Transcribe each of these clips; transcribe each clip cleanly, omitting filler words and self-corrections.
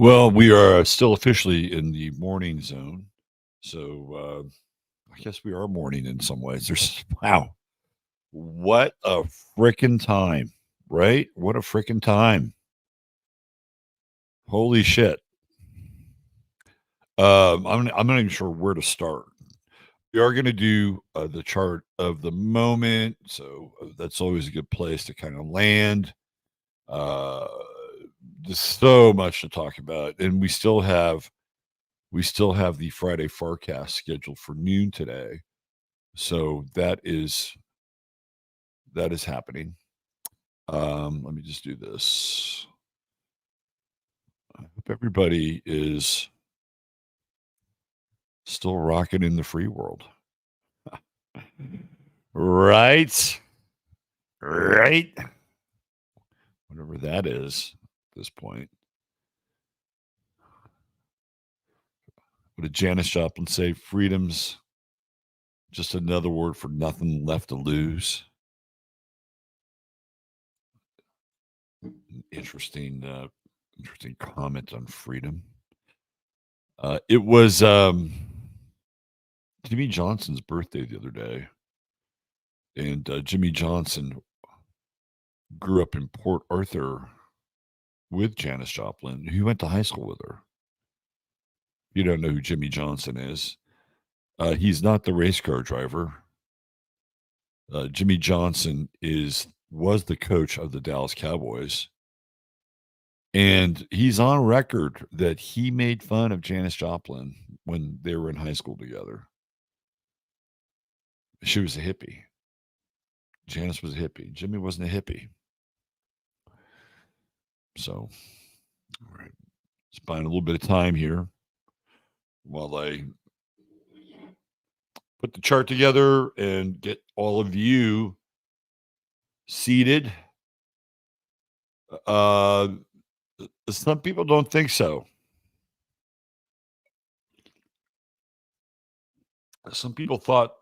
Well, we are still officially in the morning zone. So I guess we are morning in some ways. Wow, what a freaking time, right? What a freaking time. Holy shit. I'm not even sure where to start. We are going to do the chart of the moment. So that's always a good place to kind of land. Uh, there's so much to talk about. And we still have the Friday forecast scheduled for noon today. So that is happening. Let me just do this. I hope everybody is still rocking in the free world. Right? Right? Whatever that is at this point. What did Janis Joplin say? Freedom's just another word for nothing left to lose. Interesting, interesting comment on freedom. It was Jimmy Johnson's birthday the other day, and Jimmy Johnson grew up in Port Arthur with Janis Joplin, who went to high school with her. You don't know who Jimmy Johnson is. He's not the race car driver. Jimmy Johnson was the coach of the Dallas Cowboys. And he's on record that he made fun of Janis Joplin when they were in high school together. She was a hippie. Janis was a hippie. Jimmy wasn't a hippie. So, all right. Just buying a little bit of time here while I put the chart together and get all of you seated. Some people don't think so. Some people thought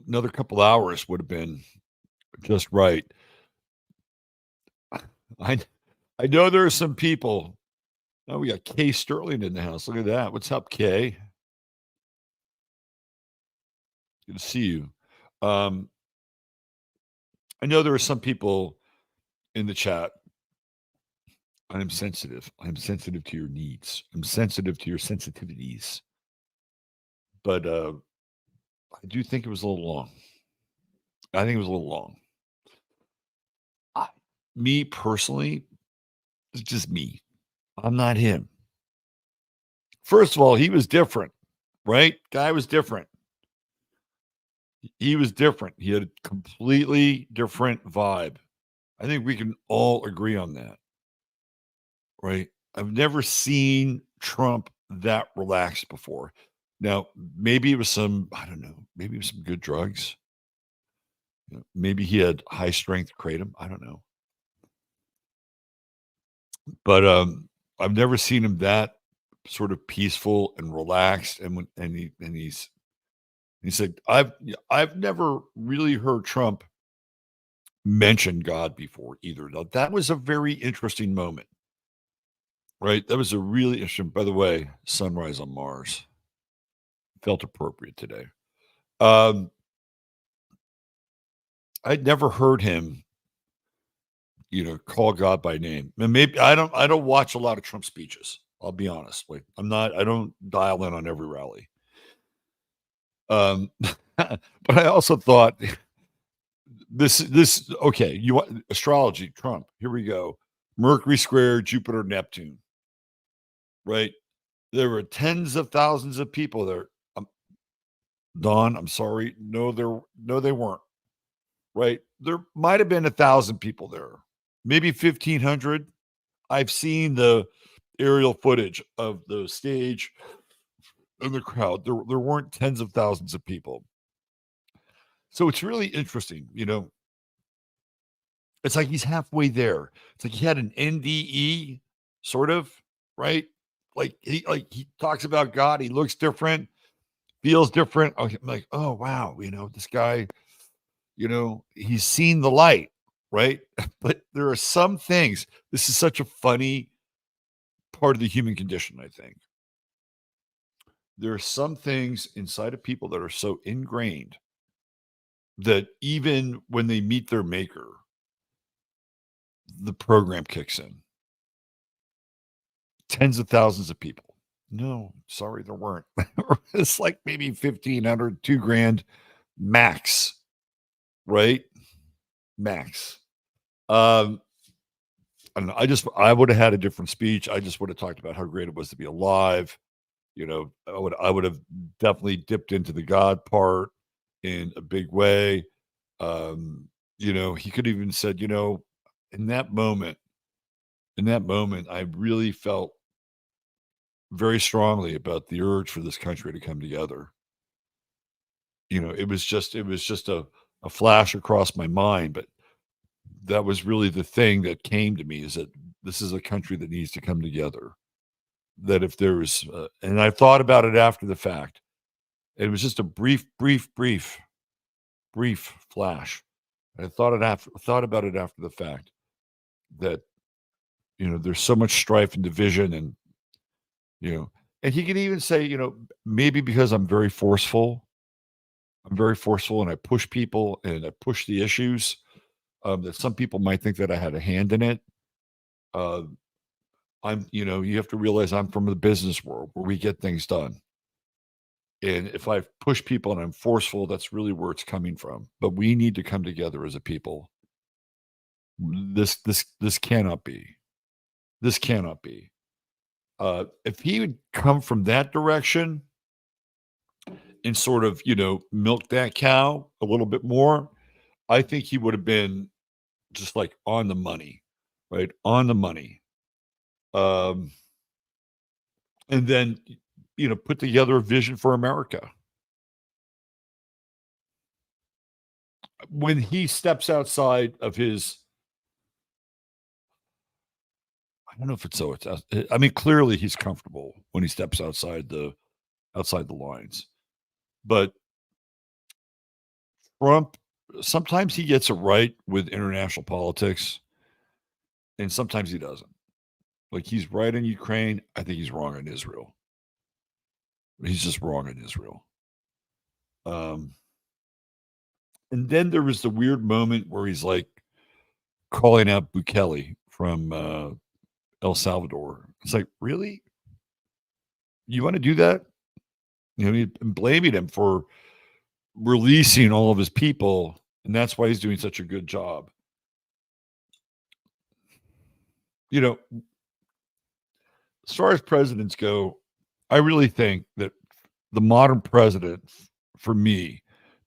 another couple hours would have been just right. I I know there are some people. Oh, we got Kay Sterling in the house. Look at that. What's up, Kay? Good to see you. Um, I know there are some people in the chat. I'm sensitive. I'm sensitive to your needs. I'm sensitive to your sensitivities. But I do think it was a little long. I think it was a little long. Me personally, it's just me. I'm not him. First of all, he was different, right? Guy was different. He was different. He had a completely different vibe. I think we can all agree on that, right? I've never seen Trump that relaxed before. Now, maybe it was I don't know, maybe it was some good drugs. Maybe he had high strength kratom. I don't know. But I've never seen him that sort of peaceful and relaxed. He said, I've never really heard Trump mention God before either. Now, that was a very interesting moment, right? That was a really interesting, by the way, sunrise on Mars. Felt appropriate today. I'd never heard him, call God by name. And maybe I don't watch a lot of Trump speeches. I'll be honest. Like I don't dial in on every rally. But I also thought this okay, you want astrology, Trump. Here we go. Mercury square, Jupiter, Neptune. Right? There were tens of thousands of people there. Don, I'm sorry. No, they weren't. Right? There might have been 1,000 people there. Maybe 1,500. I've seen the aerial footage of the stage and the crowd. There weren't tens of thousands of people. So it's really interesting, It's like he's halfway there. It's like he had an NDE, sort of, right? Like he talks about God. He looks different, feels different. I'm like, oh wow, this guy, he's seen the light, right? But there are some things. This is such a funny part of the human condition, I think. There are some things inside of people that are so ingrained that even when they meet their maker, the program kicks in. Tens of thousands of people. No, sorry, there weren't. It's like maybe 1,500, $2,000 max, right? Max. And I would have had a different speech. I just would have talked about how great it was to be alive. I would have definitely dipped into the God part in a big way. He could even said, in that moment, I really felt very strongly about the urge for this country to come together. It was just a flash across my mind, but that was really the thing that came to me, is that this is a country that needs to come together. That if there was, and I thought about it after the fact. It was just a brief flash. I thought about it after the fact, that there's so much strife and division, and and he could even say, maybe because I'm very forceful, and I push people and I push the issues, that some people might think that I had a hand in it. Uh, you have to realize I'm from the business world where we get things done. And if I push people and I'm forceful, that's really where it's coming from. But we need to come together as a people. This cannot be. This cannot be. If he would come from that direction and sort of, milk that cow a little bit more, I think he would have been just like on the money, right? On the money. Um, and then, put together a vision for America. When he steps outside of his, I don't know if it's so. I mean, clearly he's comfortable when he steps outside the lines. But Trump, sometimes he gets it right with international politics, and sometimes he doesn't. Like, he's right in Ukraine. I think he's wrong in Israel. He's just wrong in Israel. And then there was the weird moment where he's like calling out Bukele from El Salvador. It's like, really? You want to do that? He's blaming him for releasing all of his people, and that's why he's doing such a good job. As far as presidents go, I really think that the modern president, for me,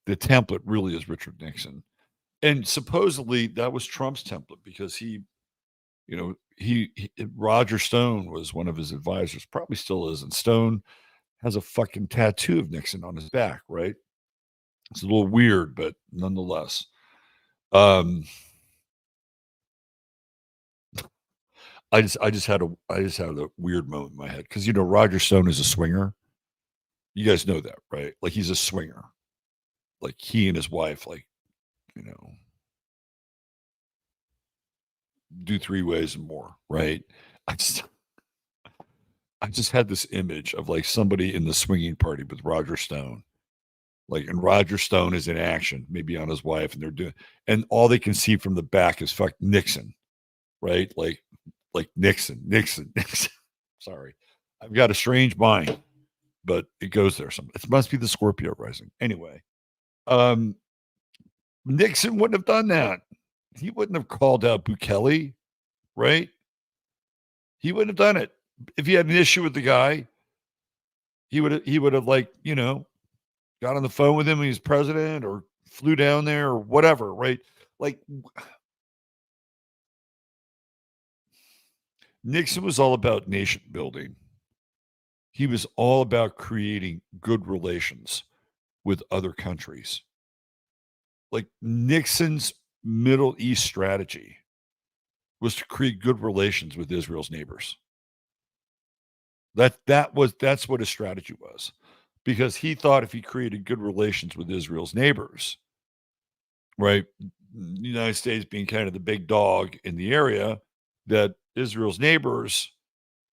the template really is Richard Nixon. And supposedly that was Trump's template, because he Roger Stone was one of his advisors, probably still is. And Stone has a fucking tattoo of Nixon on his back, right? It's a little weird, but nonetheless. I just had a weird moment in my head, because Roger Stone is a swinger. You guys know that, right? Like, he's a swinger. Like, he and his wife, like, do 3 ways and more, right? I just had this image of like somebody in the swinging party with Roger Stone. Like, and Roger Stone is in action, maybe on his wife, and they're doing, and all they can see from the back is fuck Nixon, right? Like Nixon. Sorry. I've got a strange mind, but it goes there. It must be the Scorpio rising. Anyway, Nixon wouldn't have done that. He wouldn't have called out Bukele, right? He wouldn't have done it. If he had an issue with the guy, he would have like, got on the phone with him when he was president, or flew down there, or whatever, right? Like, Nixon was all about nation building. He was all about creating good relations with other countries. Like, Nixon's Middle East strategy was to create good relations with Israel's neighbors. That's what his strategy was, because he thought if he created good relations with Israel's neighbors, right, the United States being kind of the big dog in the area, that Israel's neighbors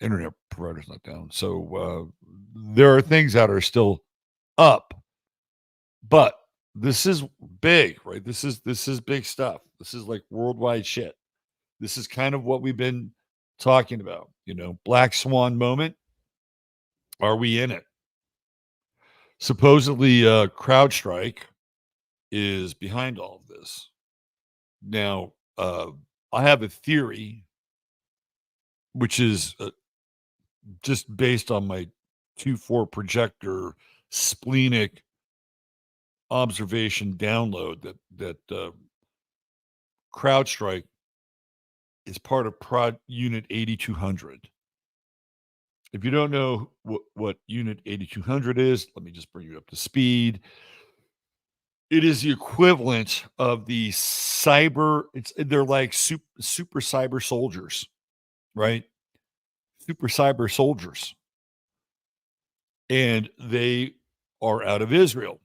internet provider's not down. So there are things that are still up, but this is big, right? This is big stuff. This is like worldwide shit. This is kind of what we've been talking about, black swan moment. Are we in it? Supposedly, CrowdStrike is behind all of this. Now, I have a theory, which is just based on my 2-4 projector splenic observation download that CrowdStrike is part of Prod Unit 8200. If you don't know what Unit 8200 is, let me just bring you up to speed. It is the equivalent of the cyber. They're like super cyber soldiers, right? Super cyber soldiers, and they are out of Israel.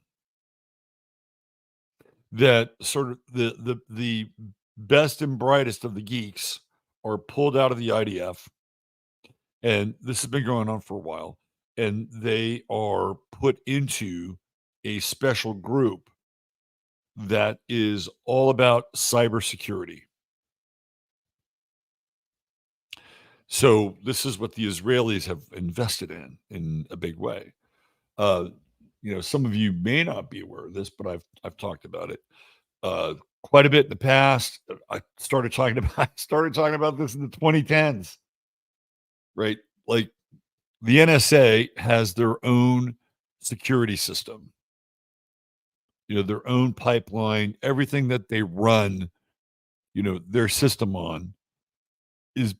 That sort of the best and brightest of the geeks are pulled out of the IDF, and this has been going on for a while, and they are put into a special group that is all about cybersecurity. So this is what the Israelis have invested in a big way. Some of you may not be aware of this, but I've talked about it quite a bit in the past. I started talking about this in the 2010s, right? Like the NSA has their own security system, their own pipeline, everything that they run, their system on is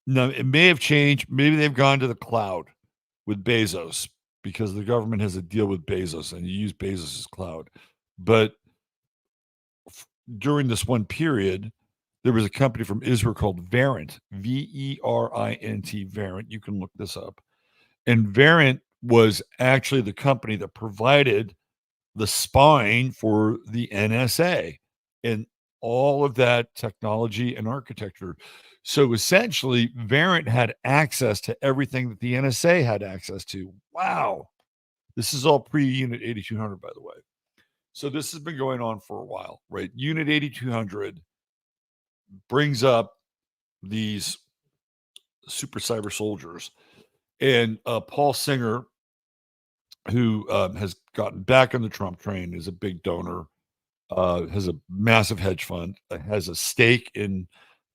now it may have changed. Maybe they've gone to the cloud with Bezos because the government has a deal with Bezos and you use Bezos's cloud. But during this one period, there was a company from Israel called Verint, Verint, Verint. You can look this up. And Verint was actually the company that provided the spine for the NSA and all of that technology and architecture. So essentially, Verint had access to everything that the NSA had access to. Wow. This is all pre-Unit 8200, by the way. So this has been going on for a while, right? Unit 8200 brings up these super cyber soldiers. And Paul Singer, who has gotten back on the Trump train, is a big donor, has a massive hedge fund, has a stake in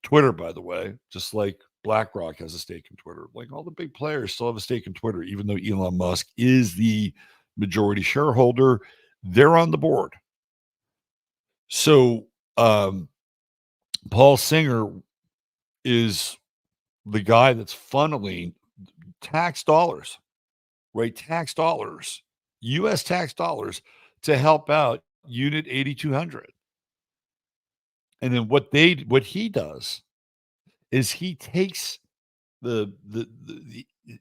Twitter, by the way, just like BlackRock has a stake in Twitter. Like all the big players still have a stake in Twitter, even though Elon Musk is the majority shareholder. They're on the board. So Paul Singer is the guy that's funneling tax dollars, right? Tax dollars, U.S. tax dollars to help out Unit 8200. And then what he does is he takes the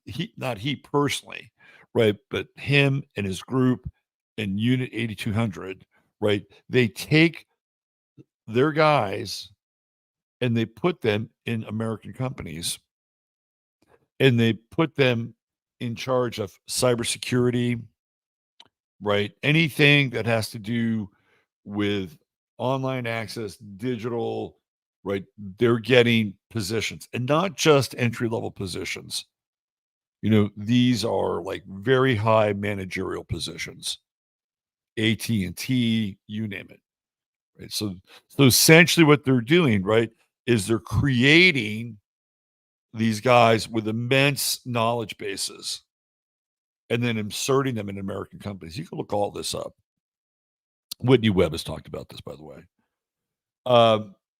he not he personally, right, but him and his group and Unit 8200, right? They take their guys and they put them in American companies and they put them in charge of cybersecurity, right? Anything that has to do with online access, digital, right? They're getting positions and not just entry level positions. These are like very high managerial positions, AT&T, you name it. Right. So essentially what they're doing, right, is they're creating these guys with immense knowledge bases and then inserting them in American companies. You can look all this up. Whitney Webb has talked about this, by the way.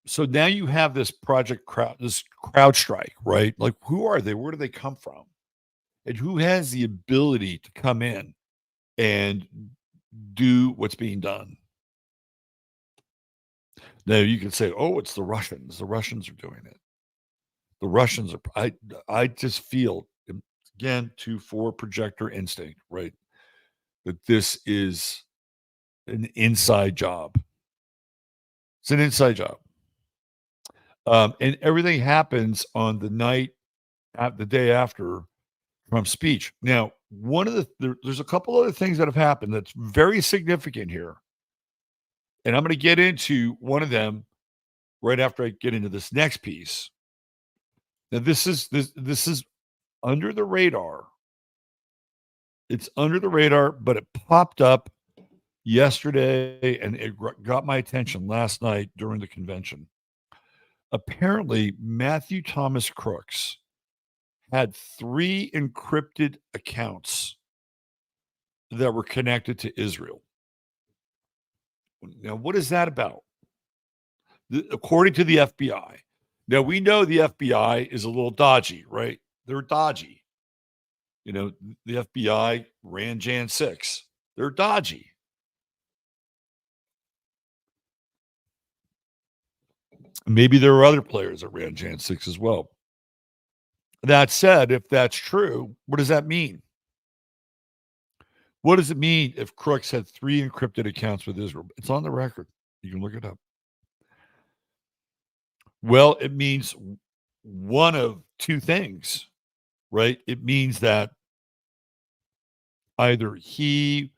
So now you have this this CrowdStrike, right? Like, who are they? Where do they come from? And who has the ability to come in and do what's being done? Now you can say, "Oh, it's the Russians. The Russians are doing it. The Russians are." I just feel again 2-4 projector instinct, right? That this is an inside job. It's an inside job. And everything happens on the night at the day after Trump's speech. Now, there's a couple other things that have happened that's very significant here. And I'm going to get into one of them right after I get into this next piece. Now, this is under the radar. It's under the radar, but it popped up yesterday and it got my attention last night during the convention. Apparently, Matthew Thomas Crooks had 3 encrypted accounts that were connected to Israel. Now, what is that about? According to the FBI. Now, we know the FBI is a little dodgy, right? They're dodgy. You know, the FBI ran Jan 6. They're dodgy. Maybe there are other players that ran Jan 6 as well. That said, if that's true, what does that mean? What does it mean if Crooks had 3 encrypted accounts with Israel? It's on the record. You can look it up. Well, it means one of 2 things, right? It means that either he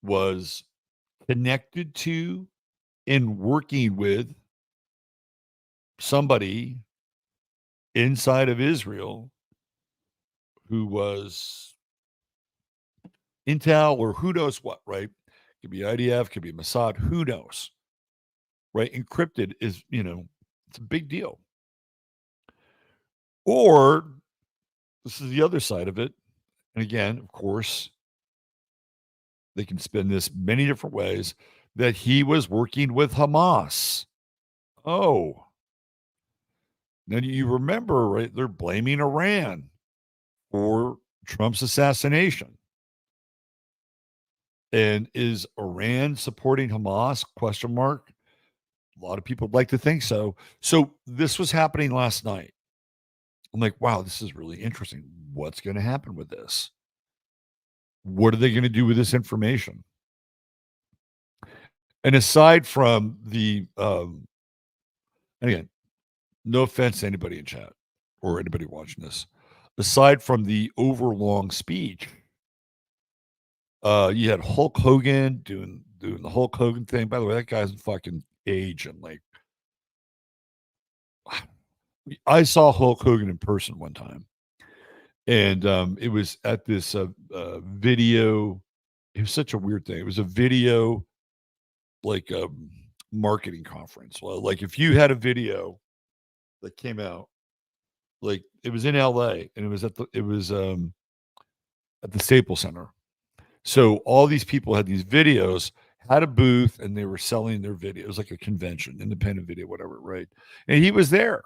was connected to and working with somebody inside of Israel who was intel or who knows what, right? Could be IDF, could be Mossad, who knows, right? Encrypted is, it's a big deal. Or this is the other side of it. And again, of course, they can spin this many different ways that he was working with Hamas. Oh, now you remember, right? They're blaming Iran for Trump's assassination. And is Iran supporting Hamas? Question mark. A lot of people would like to think so. So this was happening last night. I'm like, wow, this is really interesting. What's going to happen with this? What are they going to do with this information? And aside from the, again, no offense to anybody in chat or anybody watching this, aside from the overlong speech, you had Hulk Hogan doing the Hulk Hogan thing. By the way, that guy's fucking age and like, I saw Hulk Hogan in person one time, and it was at this video. It was such a weird thing. It was a video like marketing conference. Well, like if you had a video that came out, like it was in LA and it was at the Staples Center. So all these people had these videos, had a booth, and they were selling their videos like a convention, independent video, whatever, right? And he was there.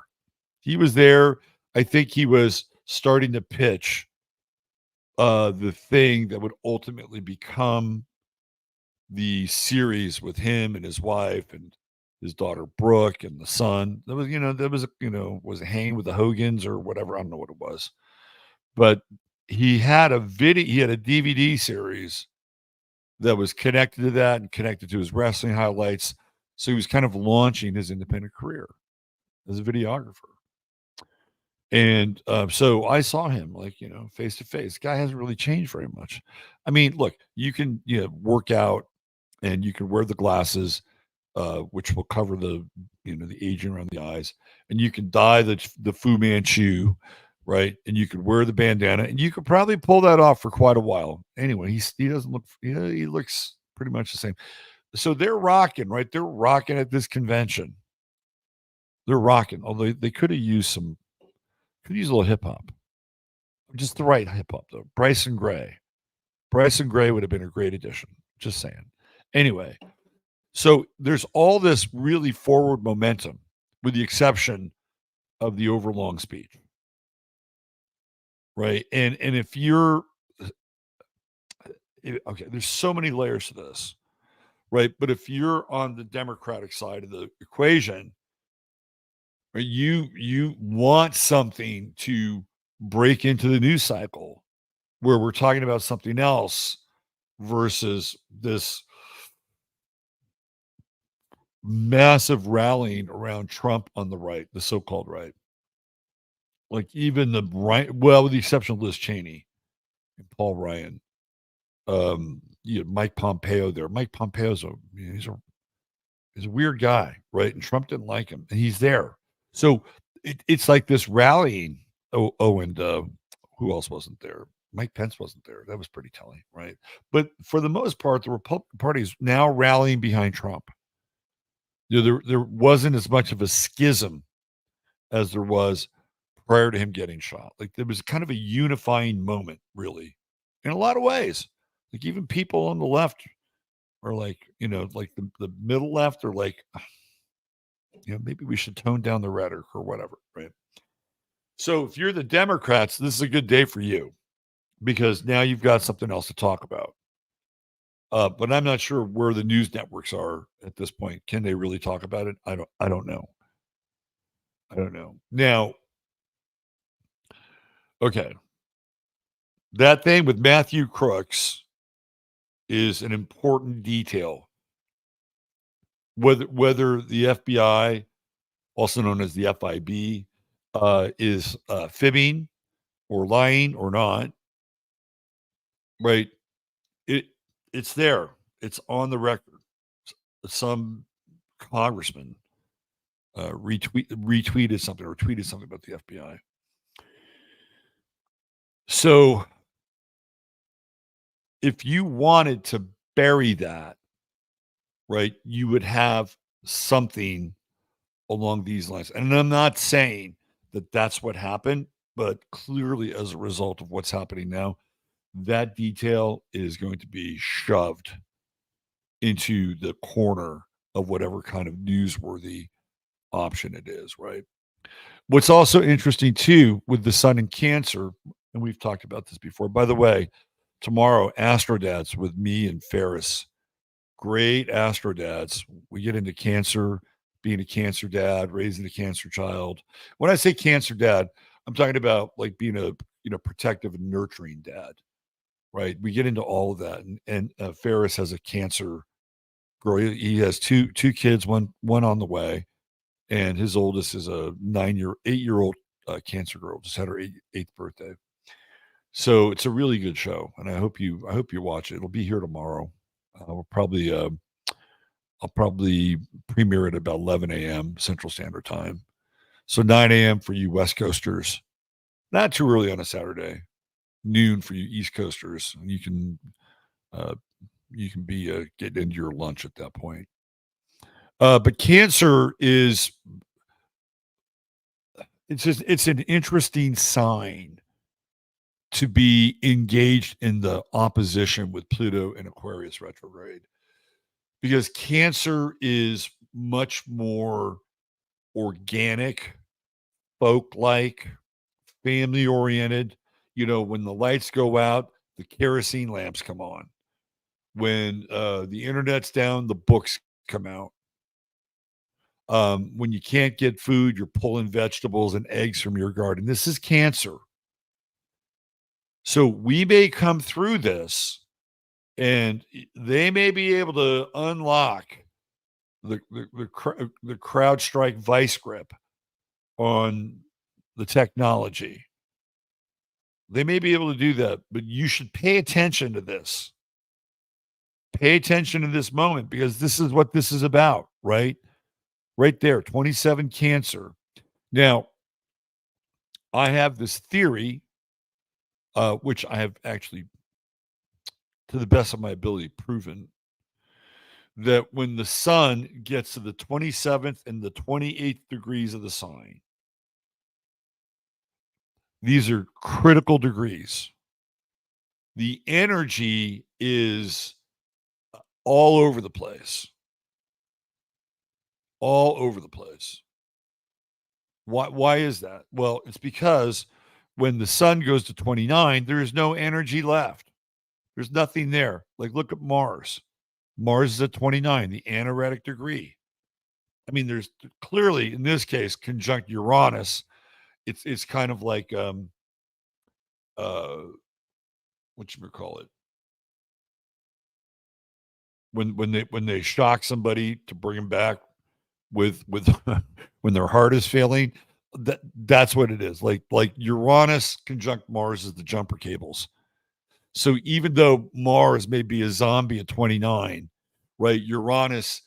He was there. I think he was starting to pitch the thing that would ultimately become the series with him and his wife and his daughter Brooke and the son. Was a hang with the Hogans or whatever. I don't know what it was. But he had a DVD series that was connected to that and connected to his wrestling highlights. So he was kind of launching his independent career as a videographer. And so I saw him face to face. Guy hasn't really changed very much. I mean, look, you can work out and you can wear the glasses, which will cover the aging around the eyes, and you can dye the Fu Manchu, right? And you could wear the bandana, and you could probably pull that off for quite a while. Anyway, he doesn't look. He looks pretty much the same. So they're rocking, right? They're rocking at this convention. They're rocking. Although they could have used a little hip hop, just the right hip hop though. Bryson Gray would have been a great addition. Just saying. Anyway, so there's all this really forward momentum, with the exception of the overlong speech. Right. And if you're okay, there's so many layers to this, right? But if you're on the Democratic side of the equation, right, you want something to break into the news cycle where we're talking about something else versus this massive rallying around Trump on the right, the so-called right. Like even the right, well, with the exception of Liz Cheney and Paul Ryan, you had Mike Pompeo there. Mike Pompeo's he's a weird guy, right? And Trump didn't like him, and he's there. So it's like this rallying. And who else wasn't there? Mike Pence wasn't there. That was pretty telling, right? But for the most part, the Republican Party is now rallying behind Trump. There wasn't as much of a schism as there was prior to him getting shot. Like there was kind of a unifying moment, really, in a lot of ways. Like even people on the left are like, like the middle left are like, maybe we should tone down the rhetoric or whatever, right? So if you're the Democrats, this is a good day for you because now you've got something else to talk about. But I'm not sure where the news networks are at this point. Can they really talk about it? I don't know. I don't know. Now, okay. That thing with Matthew Crooks is an important detail. Whether the FBI, also known as the FIB, is fibbing or lying or not, right? It's there. It's on the record. Some congressman retweeted something or tweeted something about the FBI. So if you wanted to bury that, right, you would have something along these lines. And I'm not saying that that's what happened, but clearly as a result of what's happening now, that detail is going to be shoved into the corner of whatever kind of newsworthy option it is, right? What's also interesting too with the sun in Cancer, and we've talked about this before. By the way, tomorrow, Astro Dads with me and Ferris. Great Astro Dads. We get into cancer, being a cancer dad, raising a cancer child. When I say cancer dad, I'm talking about like being a protective and nurturing dad, right? We get into all of that, and Ferris has a cancer girl. He has two kids, one on the way, and his oldest is a 8-year-old cancer girl. Just had her eighth birthday. So it's a really good show, and I hope you watch it. It'll be here tomorrow. I'll probably premiere it about 11 a.m. Central Standard Time. So 9 a.m. for you West Coasters. Not too early on a Saturday. Noon for you East Coasters. You can be getting into your lunch at that point. But cancer is it's an interesting sign to be engaged in the opposition with Pluto and Aquarius retrograde, because Cancer is much more organic, folk-like, family-oriented. When the lights go out, the kerosene lamps come on. When the internet's down, the books come out. When you can't get food, you're pulling vegetables and eggs from your garden. This is Cancer. So we may come through this, and they may be able to unlock the CrowdStrike vice grip on the technology. They may be able to do that, but you should pay attention to this. Pay attention to this moment, because this is what this is about, right? Right there, 27 Cancer. Now, I have this theory, which I have actually, to the best of my ability, proven, that when the sun gets to the 27th and the 28th degrees of the sign, these are critical degrees. The energy is all over the place. All over the place. Why is that? Well, it's because when the sun goes to 29, there is no energy left. There's nothing there. Like, look at Mars. Mars is at 29, the anaretic degree. I mean, there's clearly, in this case, conjunct Uranus. It's kind of like what you call it, when they shock somebody to bring them back with when their heart is failing. That's what it is. Like Uranus conjunct Mars is the jumper cables. So even though Mars may be a zombie at 29, right? Uranus,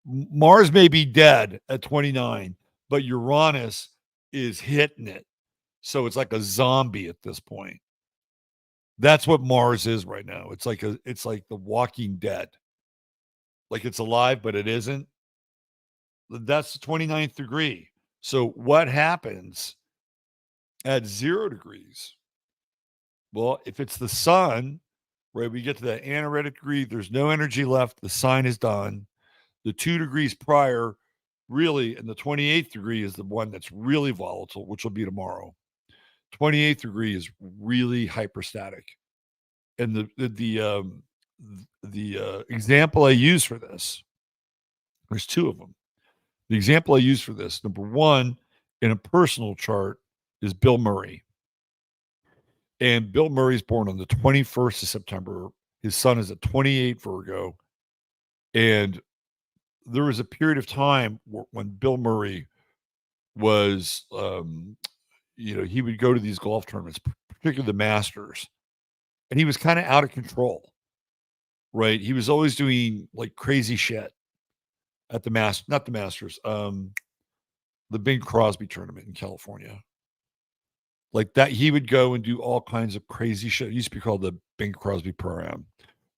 Mars may be dead at 29, but Uranus is hitting it. So it's like a zombie at this point. That's what Mars is right now. It's like the Walking Dead. Like it's alive, but it isn't. That's the 29th degree. So what happens at 0 degrees? Well, if it's the sun, right, we get to that anaretic degree, there's no energy left, the sign is done. The 2 degrees prior, really, and the 28th degree is the one that's really volatile, which will be tomorrow. 28th degree is really hyperstatic. And the example I use for this, there's 2 of them. The example I use for this, number 1, in a personal chart, is Bill Murray. And Bill Murray's born on the 21st of September. His sun is at 28 Virgo. And there was a period of time when Bill Murray was, he would go to these golf tournaments, particularly the Masters, and he was kind of out of control, right? He was always doing like crazy shit at not the Masters, the Bing Crosby tournament in California. Like that, he would go and do all kinds of crazy shit. It used to be called the Bing Crosby program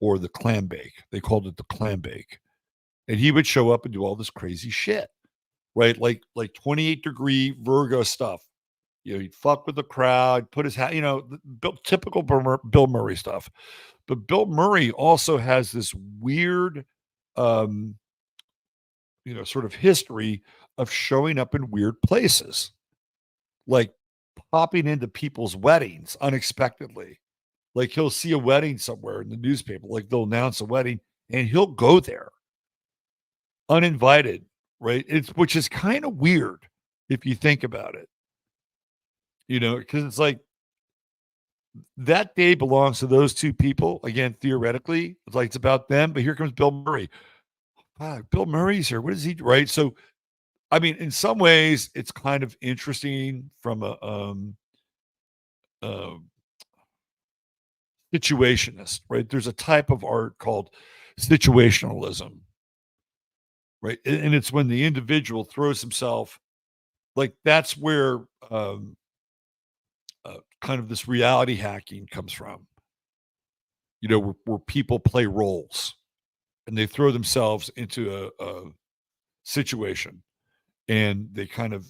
or the clam bake. They called it the clam bake. And he would show up and do all this crazy shit, right? Like 28 degree Virgo stuff. He'd fuck with the crowd, put his hat, typical Bill Murray stuff. But Bill Murray also has this weird, sort of history of showing up in weird places, like popping into people's weddings unexpectedly. Like he'll see a wedding somewhere in the newspaper, like they'll announce a wedding, and he'll go there uninvited, right? Which is kind of weird if you think about it, because it's like that day belongs to those 2 people. Again, theoretically, it's like it's about them. But here comes Bill Murray. Bill Murray's here. What is he? Right. So, I mean, in some ways, it's kind of interesting from a situationist, right? There's a type of art called situationalism, right? And it's when the individual throws himself, like that's where kind of this reality hacking comes from, where people play roles and they throw themselves into a situation and they kind of,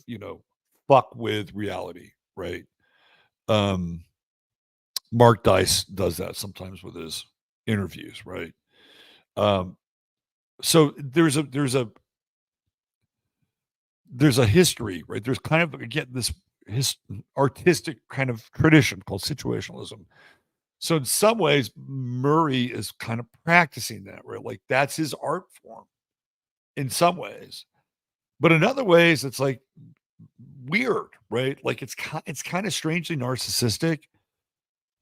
fuck with reality, right? Mark Dice does that sometimes with his interviews, right? So there's a history, right? There's kind of, again, this artistic kind of tradition called situationalism. So in some ways, Murray is kind of practicing that, right? Like that's his art form in some ways. But in other ways, it's like weird, right? Like it's kind of strangely narcissistic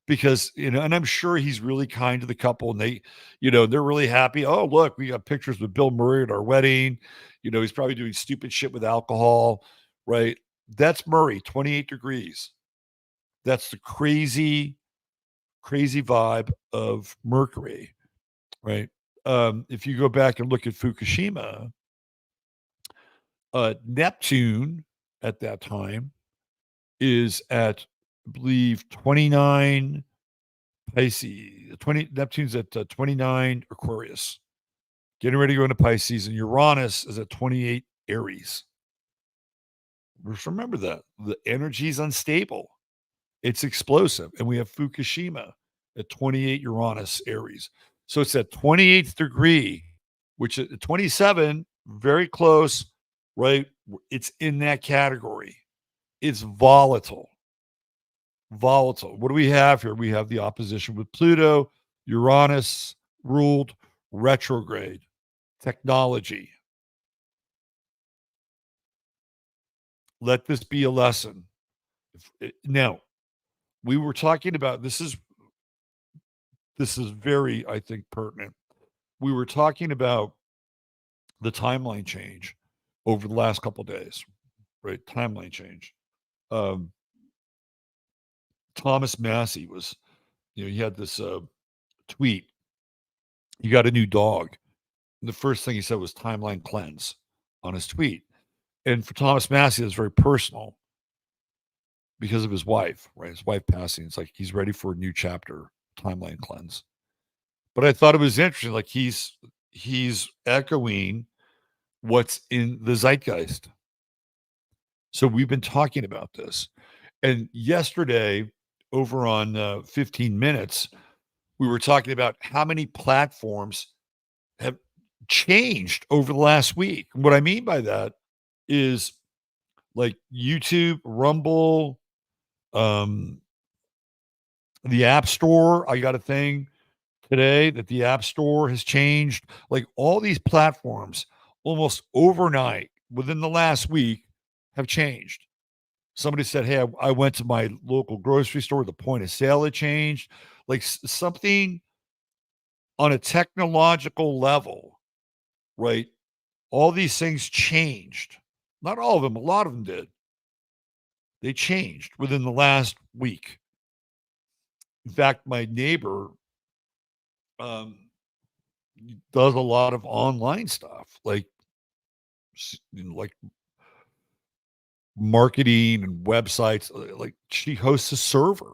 because, and I'm sure he's really kind to the couple and they, they're really happy. Oh, look, we got pictures with Bill Murray at our wedding. He's probably doing stupid shit with alcohol, right? That's Murray, 28 degrees. That's the crazy vibe of Mercury, right? If you go back and look at Fukushima, Neptune at that time is at, I believe, 29 Pisces. Neptune's at 29 Aquarius, getting ready to go into Pisces, and Uranus is at 28 Aries. Just remember that the energy is unstable. It's explosive. And we have Fukushima at 28 Uranus Aries. So it's at 28th degree, which is 27, very close, right? It's in that category. It's volatile. Volatile. What do we have here? We have the opposition with Pluto, Uranus ruled retrograde, technology. Let this be a lesson. Now, we were talking about this is very, I think, pertinent. We were talking about the timeline change over the last couple of days. right? Timeline change. Um, Thomas Massey was, he had this tweet. He got a new dog. And the first thing he said was timeline cleanse on his tweet. And for Thomas Massey, that's very personal because of his wife, right? His wife passing. It's like he's ready for a new chapter, timeline cleanse. But I thought it was interesting. Like he's echoing what's in the zeitgeist. So we've been talking about this. And yesterday, over on 15 Minutes, we were talking about how many platforms have changed over the last week. And what I mean by that is like YouTube, Rumble, the App Store. I got a thing today that the App Store has changed. Like all these platforms almost overnight within the last week have changed. Somebody said, hey, I went to my local grocery store. The point of sale had changed. Like something on a technological level, right? All these things changed. Not all of them, a lot of them did. They changed within the last week. In fact, my neighbor does a lot of online stuff, like marketing and websites. Like she hosts a server.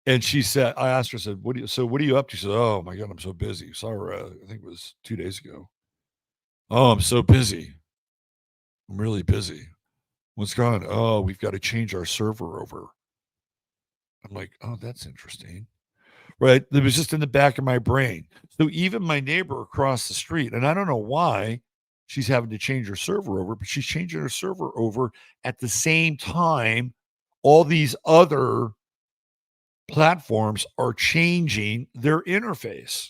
And she said, I asked her, I said, what are you up to? She said, oh my God, I'm so busy. Sorry, I think it was 2 days ago. Oh, I'm so busy. I'm really busy. What's going on? Oh, we've got to change our server over. I'm like, oh, that's interesting. Right. It was just in the back of my brain. So even my neighbor across the street, and I don't know why she's having to change her server over, but she's changing her server over at the same time all these other platforms are changing their interface.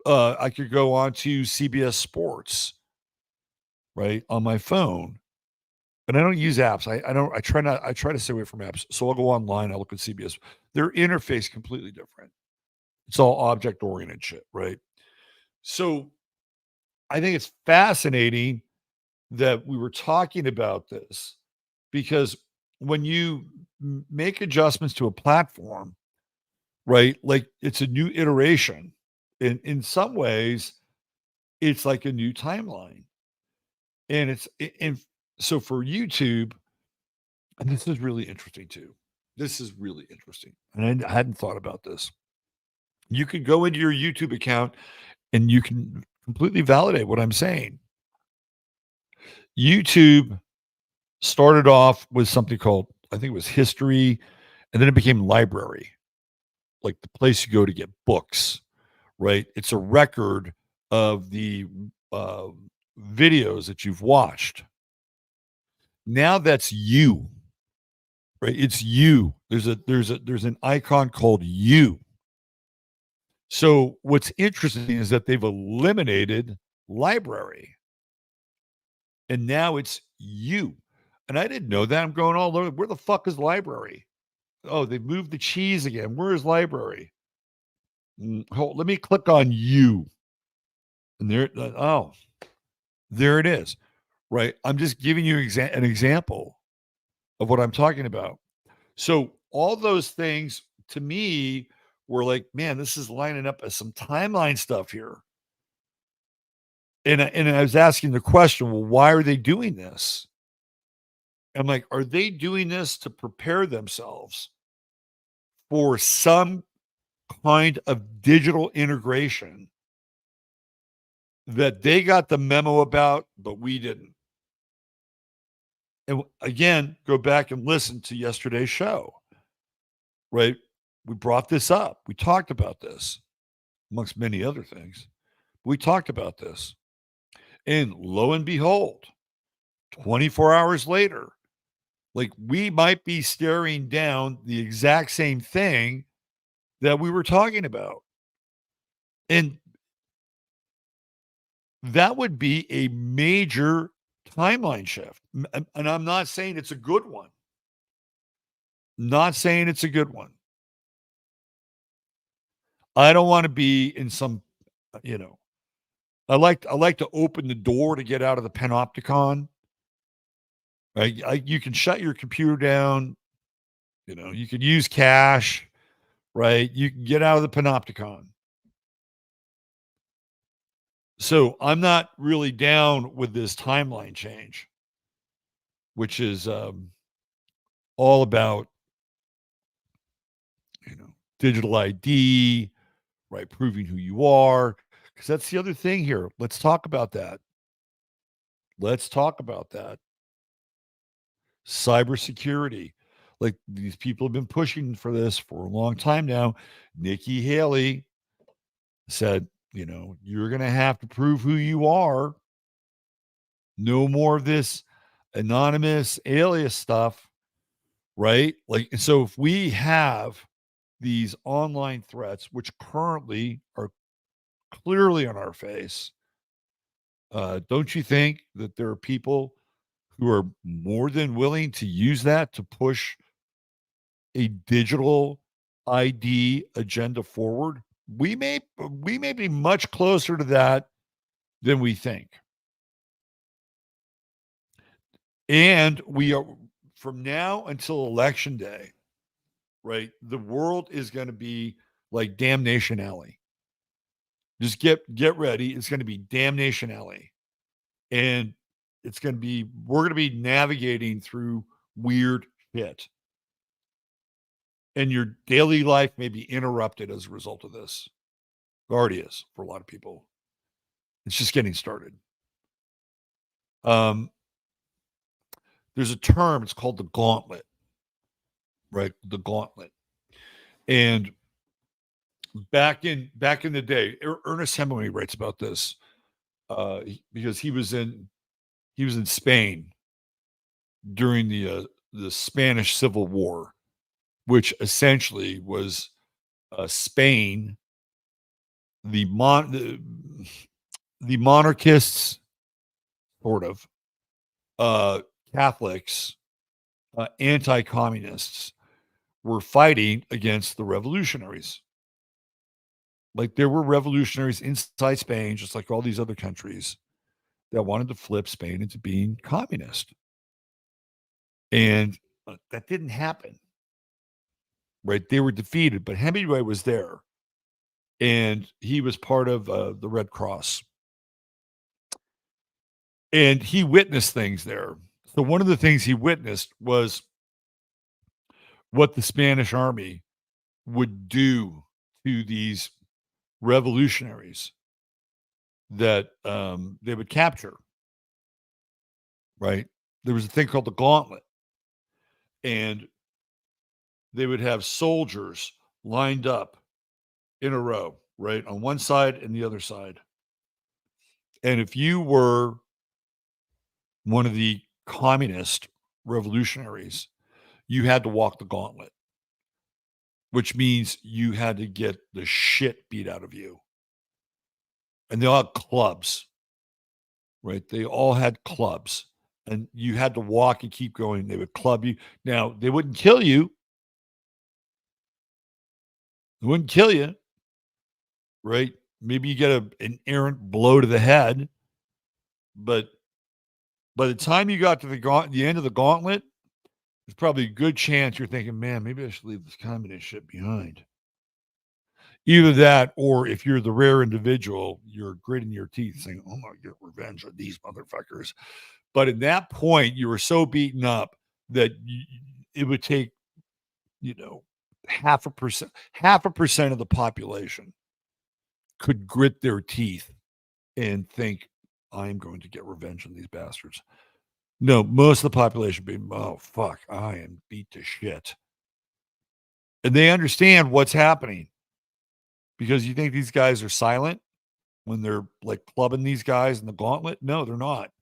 I could go on to CBS Sports, right, on my phone. And I don't use apps. I try to stay away from apps. So I'll go online, I'll look at CBS. Their interface completely different. It's all object oriented shit, right? So I think it's fascinating that we were talking about this because when you make adjustments to a platform, right? Like it's a new iteration. In some ways, it's like a new timeline. And so for YouTube, and this is really interesting too. This is really interesting. And I hadn't thought about this. You can go into your YouTube account and you can completely validate what I'm saying. YouTube started off with something called, I think it was history, and then it became library, like the place you go to get books, right? It's a record of the uh, videos that you've watched. Now that's you, right? It's you. There's an icon called you. So what's interesting is that they've eliminated library, and now it's you. And I didn't know that. I'm going all over. Where the fuck is library? Oh, they moved the cheese again. Where is library? Let me click on you. And there it is. Right. I'm just giving you an example of what I'm talking about. So all those things to me were like, man, this is lining up as some timeline stuff here. And I was asking the question, well, why are they doing this? I'm like, are they doing this to prepare themselves for some kind of digital integration that they got the memo about, but we didn't? And again, go back and listen to yesterday's show, right? We brought this up. We talked about this, amongst many other things. We talked about this. And lo and behold, 24 hours later, like we might be staring down the exact same thing that we were talking about. And that would be a major timeline shift. And I'm not saying it's a good one. Not saying it's a good one. I don't want to be in some, I like to open the door to get out of the panopticon, Right? You can shut your computer down. You can use cash, right? You can get out of the panopticon. So I'm not really down with this timeline change, which is all about, digital ID, right? Proving who you are. Because that's the other thing here. Let's talk about that. Let's talk about that. Cybersecurity. Like these people have been pushing for this for a long time now. Nikki Haley said, you're going to have to prove who you are. No more of this anonymous alias stuff, right? Like, so if we have these online threats, which currently are clearly on our face, don't you think that there are people who are more than willing to use that to push a digital ID agenda forward? We may be much closer to that than we think. And we are, from now until election day, right? The world is going to be like Damnation Alley. Just get ready. It's going to be Damnation Alley. And we're going to be navigating through weird shit. And your daily life may be interrupted as a result of this. It already is for a lot of people. It's just getting started. There's a term, it's called the gauntlet, right? The gauntlet. And back in the day, Ernest Hemingway writes about this because he was in Spain during the Spanish Civil War, which essentially was Spain, the monarchists, sort of, Catholics, anti-communists were fighting against the revolutionaries. Like there were revolutionaries inside Spain, just like all these other countries, that wanted to flip Spain into being communist. And that didn't happen. Right? They were defeated, but Hemingway was there. And he was part of the Red Cross. And he witnessed things there. So one of the things he witnessed was what the Spanish army would do to these revolutionaries that they would capture. Right? There was a thing called the gauntlet. And they would have soldiers lined up in a row, right? On one side and the other side. And if you were one of the communist revolutionaries, you had to walk the gauntlet, which means you had to get the shit beat out of you. And they all had clubs, right? They all had clubs. And you had to walk and keep going. They would club you. Now, they wouldn't kill you. They wouldn't kill you, right? Maybe you get an errant blow to the head. But by the time you got to the end of the gauntlet, there's probably a good chance you're thinking, man, maybe I should leave this communist shit behind. Either that, or if you're the rare individual, you're gritting your teeth saying, oh, I'm going to get revenge on these motherfuckers. But at that point, you were so beaten up that it would take, half a percent of the population could grit their teeth and think, I'm going to get revenge on these bastards. No, most of the population be, oh, fuck, I am beat to shit. And they understand what's happening. Because you think these guys are silent when they're like clubbing these guys in the gauntlet? No, they're not.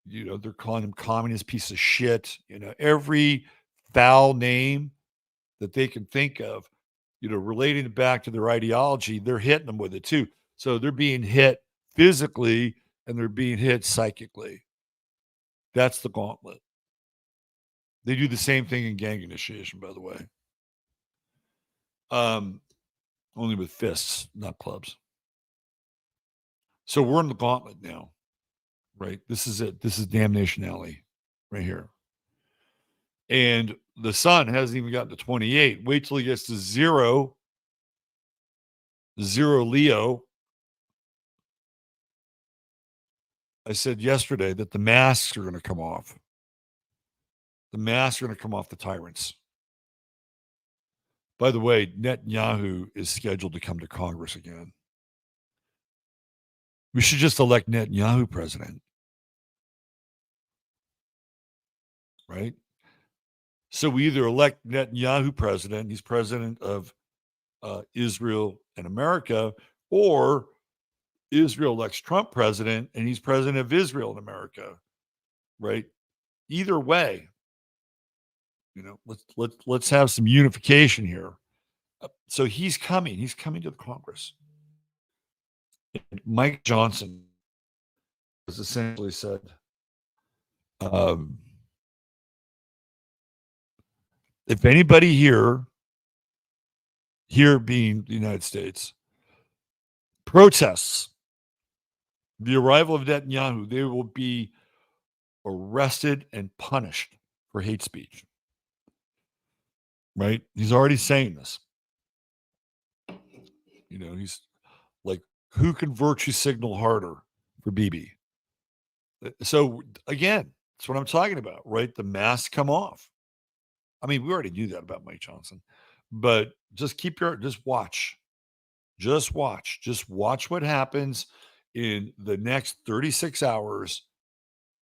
They're calling them communist piece of shit. Every foul name that they can think of, relating it back to their ideology, they're hitting them with it too. So they're being hit physically and they're being hit psychically. That's the gauntlet. They do the same thing in gang initiation, by the way. Only with fists, not clubs. So we're in the gauntlet now, right? This is it. This is Damnation Alley. right here. And the sun hasn't even gotten to 28. Wait till he gets to zero Leo. I said yesterday that the masks are going to come off. The masks are going to come off the tyrants. By the way, Netanyahu is scheduled to come to Congress again. We should just elect Netanyahu president. Right? So we either elect Netanyahu president, he's president of Israel and America, or Israel elects Trump president and he's president of Israel and America. Right? Either way, let's have some unification here. So he's coming to the Congress. And Mike Johnson has essentially said, if anybody here being the United States, protests the arrival of Netanyahu, they will be arrested and punished for hate speech. Right? He's already saying this. He's like, who can virtue signal harder for Bibi? So again, that's what I'm talking about, right? The masks come off. I mean, we already knew that about Mike Johnson, but just watch what happens in the next 36 hours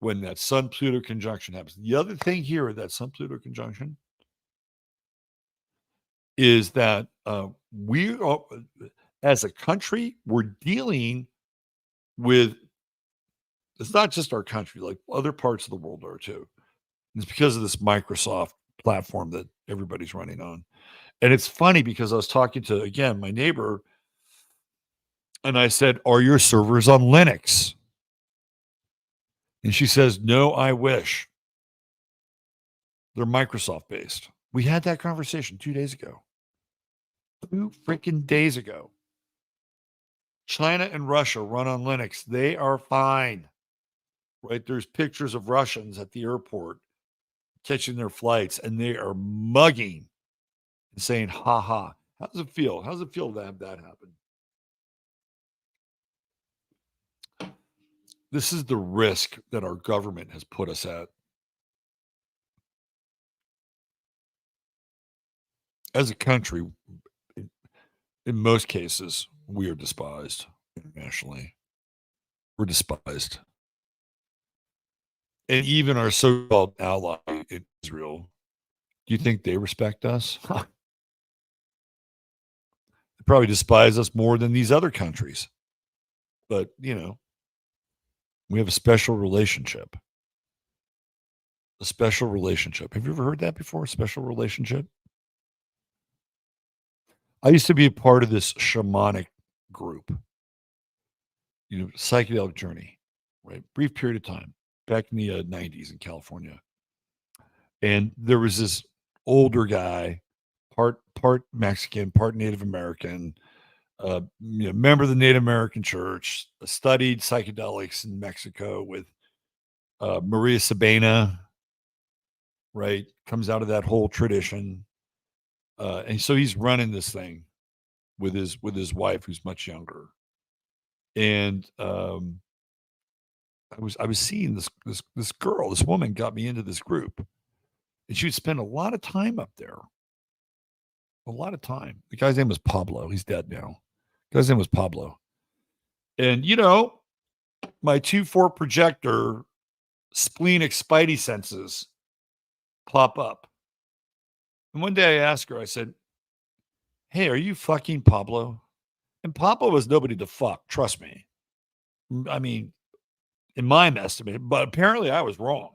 when that Sun-Pluto conjunction happens. The other thing here, that Sun-Pluto conjunction, is that we are, as a country, we're dealing with, it's not just our country, like other parts of the world are too. It's because of this Microsoft platform that everybody's running on. And it's funny because I was talking to, again, my neighbor, and I said, are your servers on Linux? And she says, no, I wish. They're Microsoft based. We had that conversation 2 days ago. 2 freaking days ago. China and Russia run on Linux. They are fine. Right? There's pictures of Russians at the airport catching their flights, and they are mugging and saying, ha ha. How does it feel? How does it feel to have that happen? This is the risk that our government has put us at. As a country, in most cases, we are despised internationally. We're despised. And even our so-called ally in Israel, do you think they respect us? They probably despise us more than these other countries. But, we have a special relationship. A special relationship. Have you ever heard that before? A special relationship? I used to be a part of this shamanic group, psychedelic journey, right? Brief period of time back in the 90s in California. And there was this older guy, part Mexican, part Native American, member of the Native American Church, studied psychedelics in Mexico with Maria Sabina, right? Comes out of that whole tradition. And so he's running this thing with his wife, who's much younger. And I was seeing this girl, this woman got me into this group, and she would spend a lot of time up there. A lot of time. The guy's name was Pablo. He's dead now. The guy's name was Pablo. And my 2-4 projector splenic spidey senses pop up. And one day I asked her, I said, hey, are you fucking Pablo? And Pablo was nobody to fuck, trust me. I mean, in my estimate, but apparently I was wrong.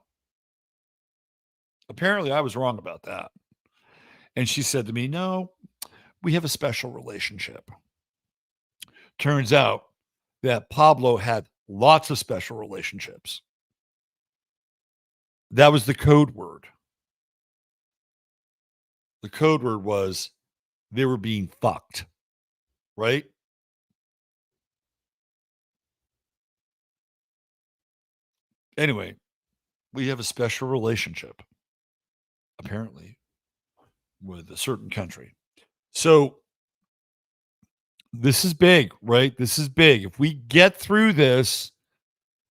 Apparently I was wrong about that. And she said to me, no, we have a special relationship. Turns out that Pablo had lots of special relationships. That was the code word. The code word was they were being fucked, right? Anyway, we have a special relationship, apparently, with a certain country. So this is big, right? This is big. If we get through this,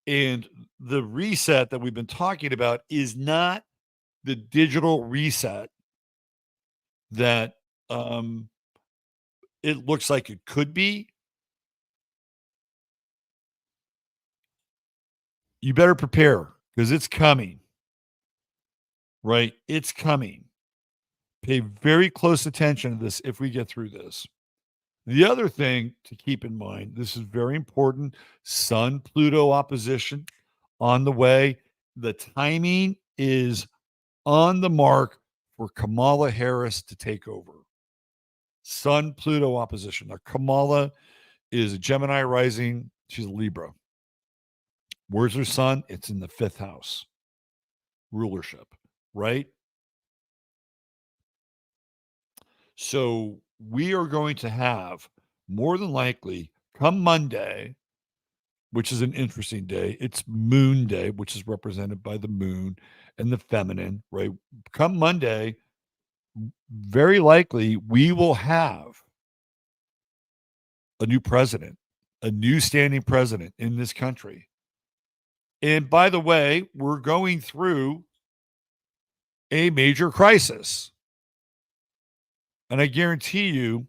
and the reset that we've been talking about is not the digital reset that it looks like it could be, you better prepare because it's coming, right? It's coming. Pay very close attention to this if we get through this. The other thing to keep in mind, this is very important, Sun Pluto opposition on the way. The timing is on the mark for Kamala Harris to take over. Sun Pluto opposition. Now, Kamala is a Gemini rising. She's a Libra. Where's her sun? It's in the fifth house, rulership, right? So we are going to have more than likely come Monday, which is an interesting day. It's Moon Day, which is represented by the moon and the feminine, right? Come Monday, very likely we will have a new president, a new standing president in this country. And by the way, we're going through a major crisis. And I guarantee you,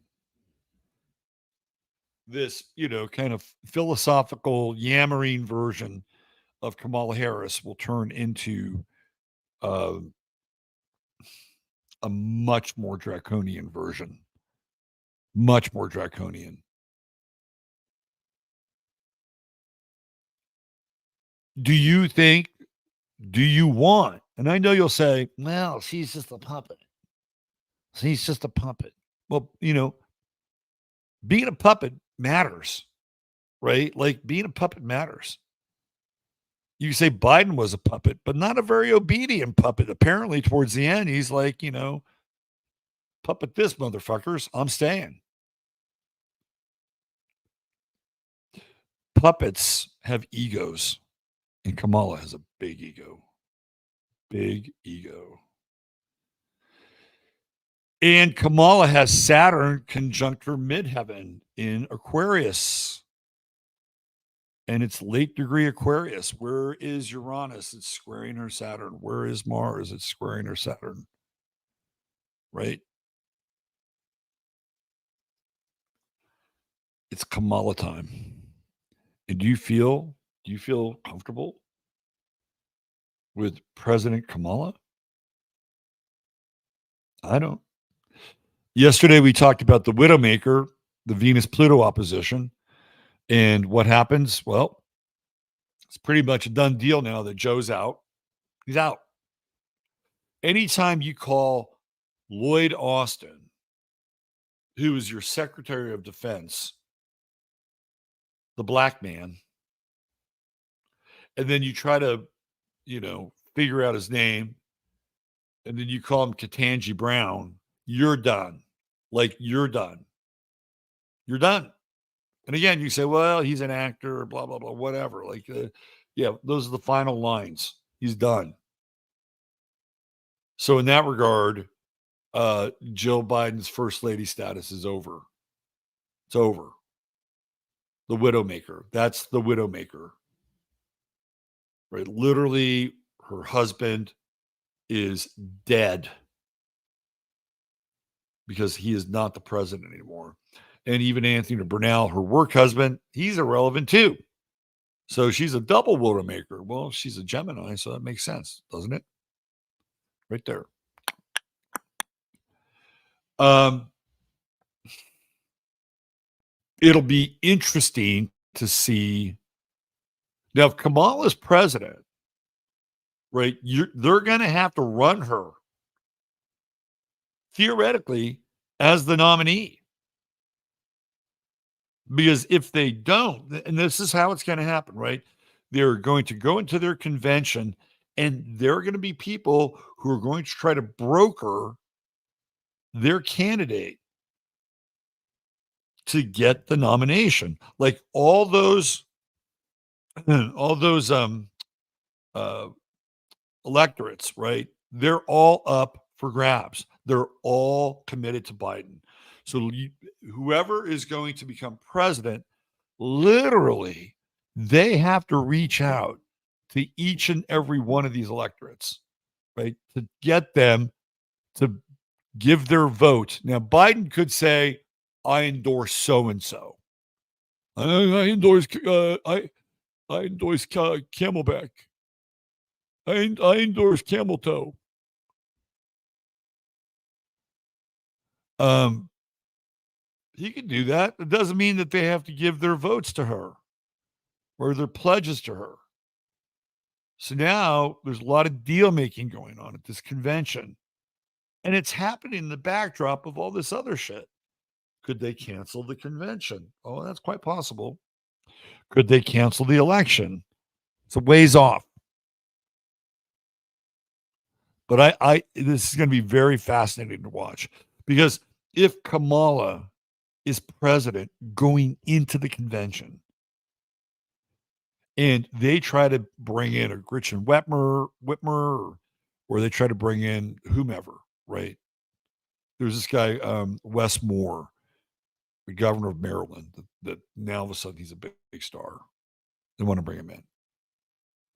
this, kind of philosophical yammering version of Kamala Harris will turn into uh, a much more draconian version. Much more draconian. Do you want, and I know you'll say, well, she's just a puppet. She's just a puppet. Well, being a puppet matters, right? Like being a puppet matters. You say Biden was a puppet, but not a very obedient puppet. Apparently, towards the end, he's like, puppet this, motherfuckers. I'm staying. Puppets have egos, and Kamala has a big ego. Big ego. And Kamala has Saturn conjunct her midheaven in Aquarius. And it's late degree Aquarius. Where is Uranus? It's squaring her Saturn. Where is Mars? It's squaring her Saturn. Right? It's Kamala time. And do you feel comfortable with President Kamala? I don't. Yesterday we talked about the Widowmaker, the Venus-Pluto opposition. And what happens? Well, it's pretty much a done deal now that Joe's out. He's out. Anytime you call Lloyd Austin, who is your Secretary of Defense, the black man, and then you try to, figure out his name, and then you call him Ketanji Brown, you're done. Like, you're done. You're done. And again, you say, well, he's an actor, blah, blah, blah, whatever. Like, yeah, those are the final lines. He's done. So in that regard, Jill Biden's first lady status is over. It's over. The Widowmaker. That's the Widowmaker. Right? Literally, her husband is dead because he is not the president anymore. And even Anthony Bernal, her work husband, he's irrelevant too. So she's a double Widowmaker. Well, she's a Gemini, so that makes sense, doesn't it? Right there. It'll be interesting to see. Now, if Kamala's president, right, they're going to have to run her theoretically as the nominee. Because if they don't, and this is how it's going to happen, right? They're going to go into their convention, and there are going to be people who are going to try to broker their candidate to get the nomination. Like all those electorates, right? They're all up for grabs. They're all committed to Biden. So whoever is going to become president, literally, they have to reach out to each and every one of these electorates, right? To get them to give their vote. Now, Biden could say, I endorse so and so. I endorse Camelback. I endorse Camel Toe. He can do that. It doesn't mean that they have to give their votes to her or their pledges to her. So now there's a lot of deal making going on at this convention. And it's happening in the backdrop of all this other shit. Could they cancel the convention? Oh, that's quite possible. Could they cancel the election? It's a ways off. But I this is going to be very fascinating to watch, because if Kamala is president going into the convention and they try to bring in a Gretchen Whitmer, or they try to bring in whomever, right? There's this guy, Wes Moore, the governor of Maryland, that now all of a sudden he's a big star. They want to bring him in.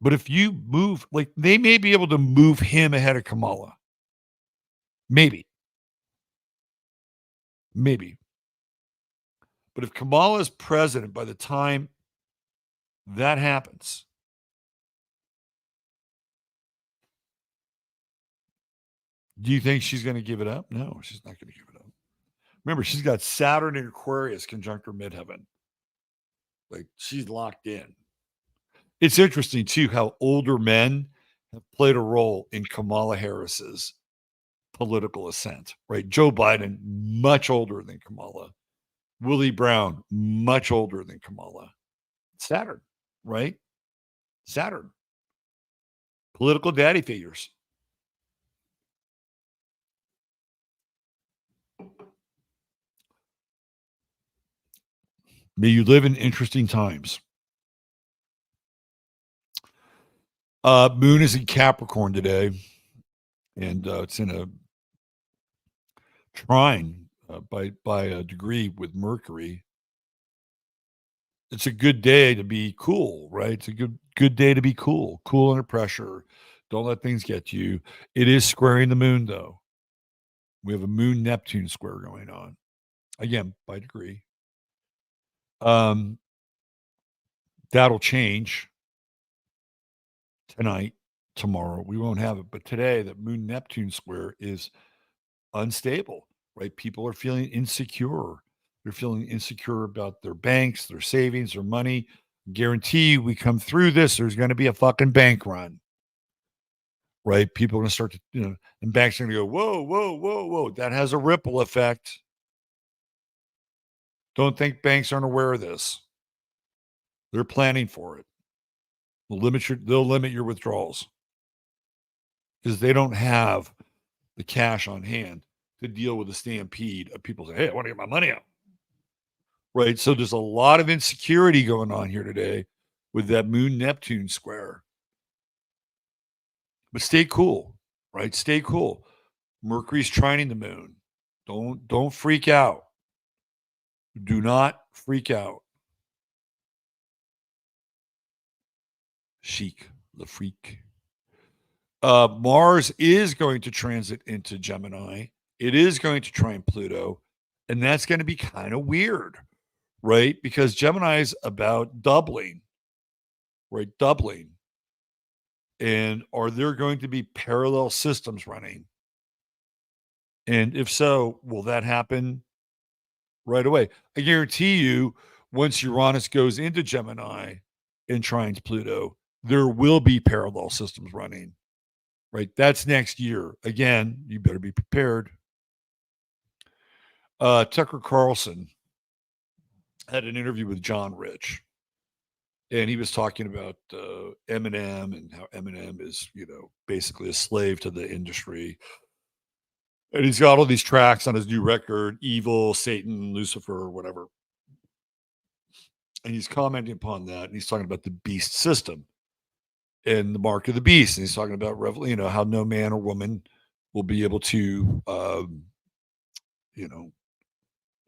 But if you move, like, they may be able to move him ahead of Kamala. Maybe. But if Kamala is president by the time that happens, do you think she's going to give it up? No, she's not going to give it up. Remember, she's got Saturn in Aquarius conjunct her midheaven. Like, she's locked in. It's interesting, too, how older men have played a role in Kamala Harris's political ascent, right? Joe Biden, much older than Kamala. Willie Brown, much older than Kamala. Saturn, right? Saturn. Political daddy figures. May you live in interesting times. Moon is in Capricorn today, and it's in a trine by a degree with Mercury. It's a good day to be cool, right? It's a good day to be cool under pressure. Don't let things get to you. It is squaring the moon, though. We have a Moon Neptune square going on, again by degree. That'll change tonight, tomorrow. We won't have it, but today the Moon Neptune square is unstable, right? People are feeling insecure. They're feeling insecure about their banks, their savings, their money. Guarantee we come through this, there's going to be a fucking bank run, right? People are going to start to, and banks are going to go, whoa, whoa, whoa, whoa. That has a ripple effect. Don't think banks aren't aware of this. They're planning for it. They'll limit your withdrawals because they don't have the cash on hand to deal with the stampede of people saying, hey, I want to get my money out. Right. So there's a lot of insecurity going on here today with that Moon Neptune square. But stay cool, right? Stay cool. Mercury's trining the moon. Don't freak out. Do not freak out. Chic, the freak. Mars is going to transit into Gemini. It is going to trine Pluto, and that's going to be kind of weird, right? Because Gemini is about doubling, right? Doubling. And are there going to be parallel systems running? And if so, will that happen right away? I guarantee you, once Uranus goes into Gemini and trines Pluto, there will be parallel systems running, right? That's next year. Again, you better be prepared. Tucker Carlson had an interview with John Rich, and he was talking about Eminem and how Eminem is, basically a slave to the industry. And he's got all these tracks on his new record, Evil, Satan, Lucifer, whatever. And he's commenting upon that, and he's talking about the beast system. and the mark of the beast. And he's talking about, how no man or woman will be able to, you know,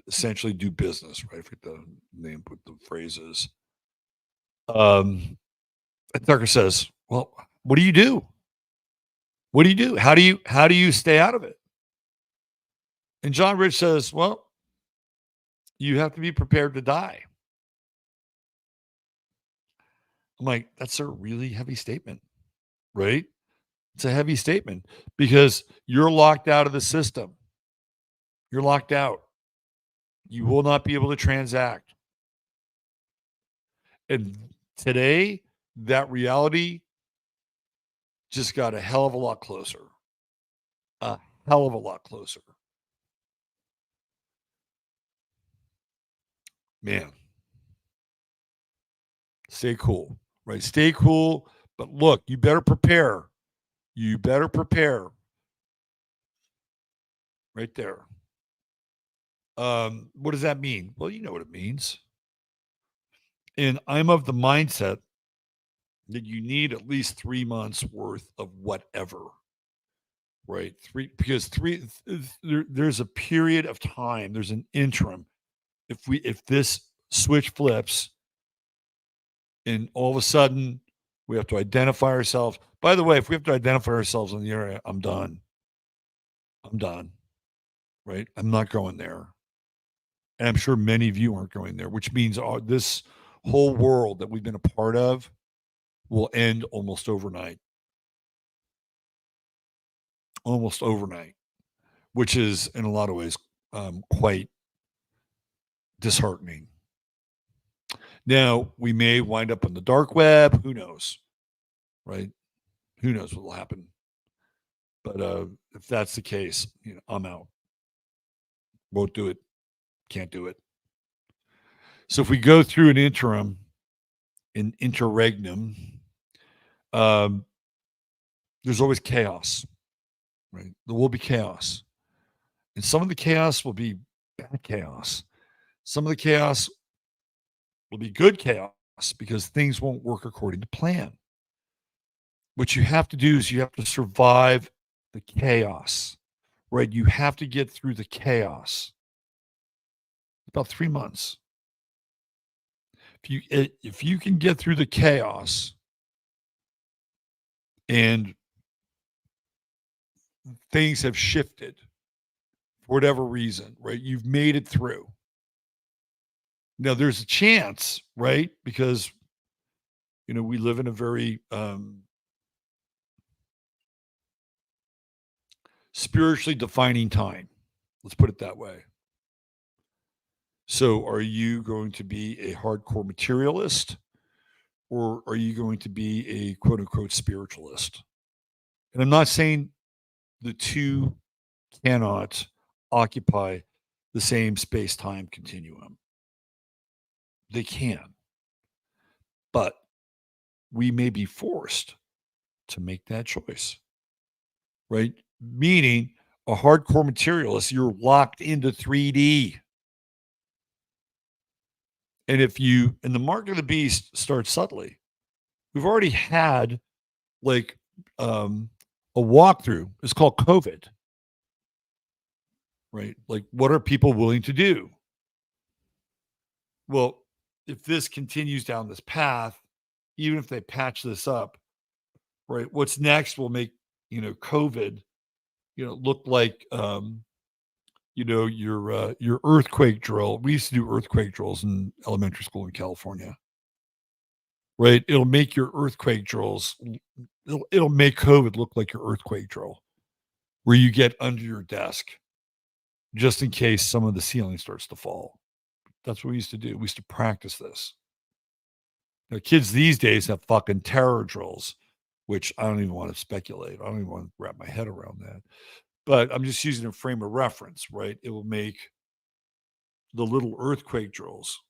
essentially do business, right? I forget the name, what the phrase is. And Tucker says, well, what do you do? What do you do? How do you stay out of it? And John Rich says, well, you have to be prepared to die. I'm like, that's a really heavy statement, right? It's a heavy statement because you're locked out of the system. You're locked out. You will not be able to transact. And today, that reality just got a hell of a lot closer. A hell of a lot closer. Man, stay cool, right? Stay cool. But look, you better prepare. You better prepare. Right there. What does that mean? Well, you know what it means. And I'm of the mindset that you need at least 3 months worth of whatever, right? There's a period of time, there's an interim. If this switch flips and all of a sudden we have to identify ourselves. By the way, if we have to identify ourselves in the area, I'm done. I'm done. Right? I'm not going there. And I'm sure many of you aren't going there, which means this whole world that we've been a part of will end almost overnight. Almost overnight, which is in a lot of ways quite disheartening. Now, we may wind up on the dark web. Who knows? Right? Who knows what will happen? But if that's the case, I'm out. Won't do it. Can't do it. So if we go through an interim, an interregnum, there's always chaos, right? There will be chaos. And some of the chaos will be bad chaos. Some of the chaos will be good chaos because things won't work according to plan. What you have to do is you have to survive the chaos, right? You have to get through the chaos. About 3 months. If you can get through the chaos and things have shifted for whatever reason, right? You've made it through. Now there's a chance, right? Because we live in a very spiritually defining time. Let's put it that way. So are you going to be a hardcore materialist or are you going to be a quote unquote spiritualist? And I'm not saying the two cannot occupy the same space-time continuum. They can. But we may be forced to make that choice. Right? Meaning a hardcore materialist, you're locked into 3D. And and the mark of the beast starts subtly. We've already had like a walkthrough. It's called COVID. Right? Like, what are people willing to do? Well, if this continues down this path, even if they patch this up, right? What's next will make, COVID, look like, your earthquake drill. We used to do earthquake drills in elementary school in California, right? It'll make your earthquake drills. It'll make COVID look like your earthquake drill, where you get under your desk, just in case some of the ceiling starts to fall. That's what we used to do. We used to practice this. Now, kids these days have fucking terror drills, which I don't even want to speculate. I don't even want to wrap my head around that. But I'm just using a frame of reference, right? It will make the little earthquake drills.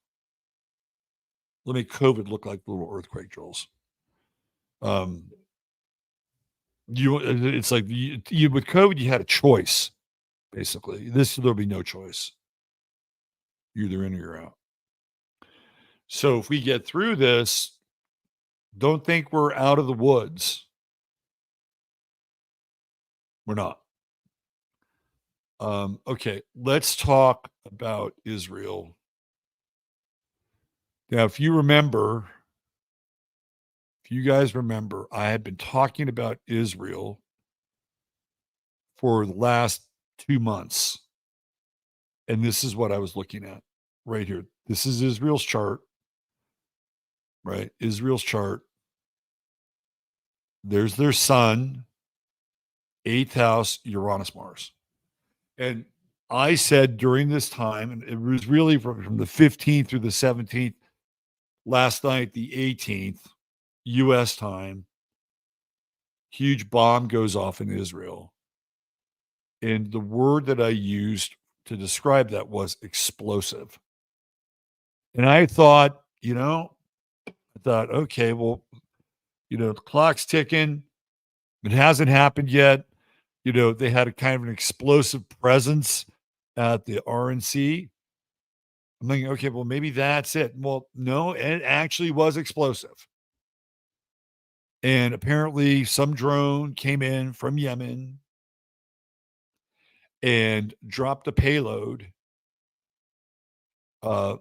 It'll make COVID look like little earthquake drills. It's like you with COVID, you had a choice, basically. There'll be no choice. You're either in or you're out. So if we get through this, Don't think we're out of the woods. We're not. Okay, let's talk about Israel. Now, if you guys remember, I had been talking about Israel for the last 2 months. And this is what I was looking at right here. This is Israel's chart, right? Israel's chart. There's their sun, 8th house, Uranus, Mars. And I said during this time, and it was really from the 15th through the 17th, last night, the 18th, US time, huge bomb goes off in Israel. And the word that I used to describe that was explosive. And I thought, okay, well, the clock's ticking. It hasn't happened yet. They had a kind of an explosive presence at the RNC. I'm thinking, okay, well, maybe that's it. Well, no, it actually was explosive. And apparently some drone came in from Yemen and dropped a payload in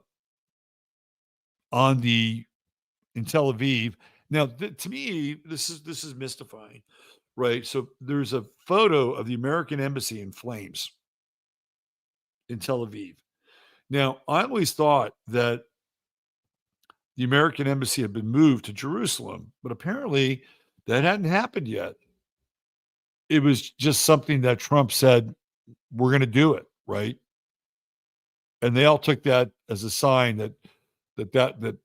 Tel Aviv. Now, to me, this is mystifying, right? So there's a photo of the American embassy in flames in Tel Aviv. Now, I always thought that the American embassy had been moved to Jerusalem, but apparently that hadn't happened yet. It was just something that Trump said, we're going to do it, right? And they all took that as a sign that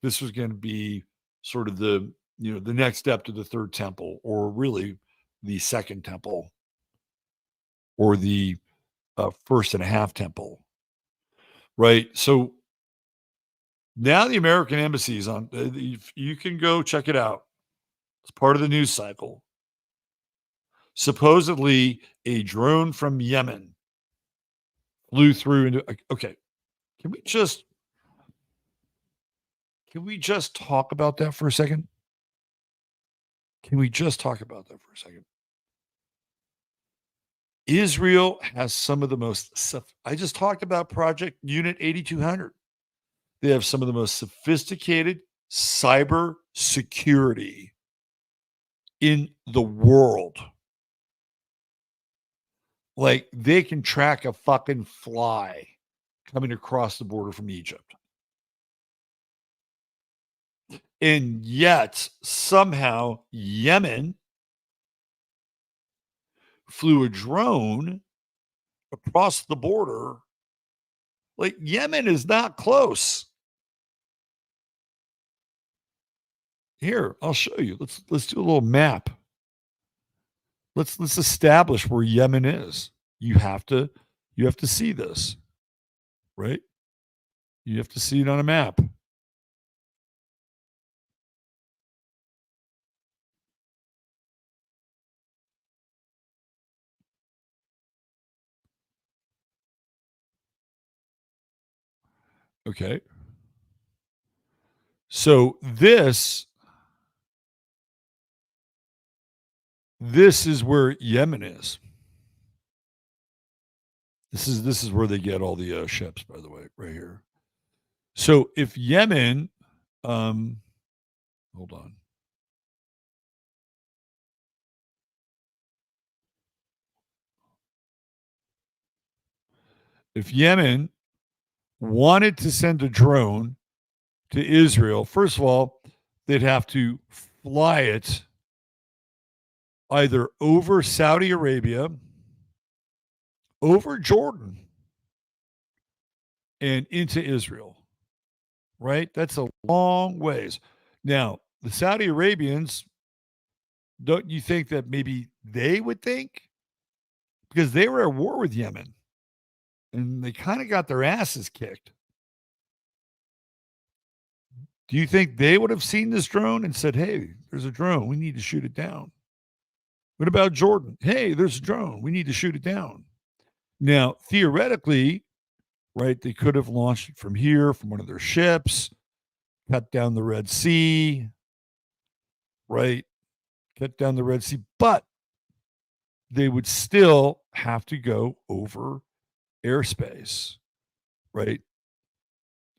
this was going to be sort of the next step to the third temple, or really the second temple, or the first and a half temple, right? So now the American embassy is on. You can go check it out. It's part of the news cycle. Supposedly, a drone from Yemen flew through into. Okay, can we just talk about that for a second? Can we just talk about that for a second? Israel has some of the most. I just talked about Project Unit 8200. They have some of the most sophisticated cyber security in the world. Like, they can track a fucking fly coming across the border from Egypt. And yet, somehow, Yemen flew a drone across the border. Like, Yemen is not close. Here, I'll show you. Let's do a little map. Let's establish where Yemen is. You have to see this, right? You have to see it on a map. Okay. So this is where Yemen is. This is where they get all the ships, by the way, right here. So if Yemen, hold on. If Yemen wanted to send a drone to Israel, first of all, they'd have to fly it either over Saudi Arabia, over Jordan, and into Israel, right? That's a long ways. Now, the Saudi Arabians, don't you think that maybe they would think? Because they were at war with Yemen and they kind of got their asses kicked. Do you think they would have seen this drone and said, hey, there's a drone. We need to shoot it down? What about Jordan? Hey, there's a drone. We need to shoot it down. Now, theoretically, right, they could have launched it from here, from one of their ships, cut down the Red Sea, right? Cut down the Red Sea, but they would still have to go over airspace, right?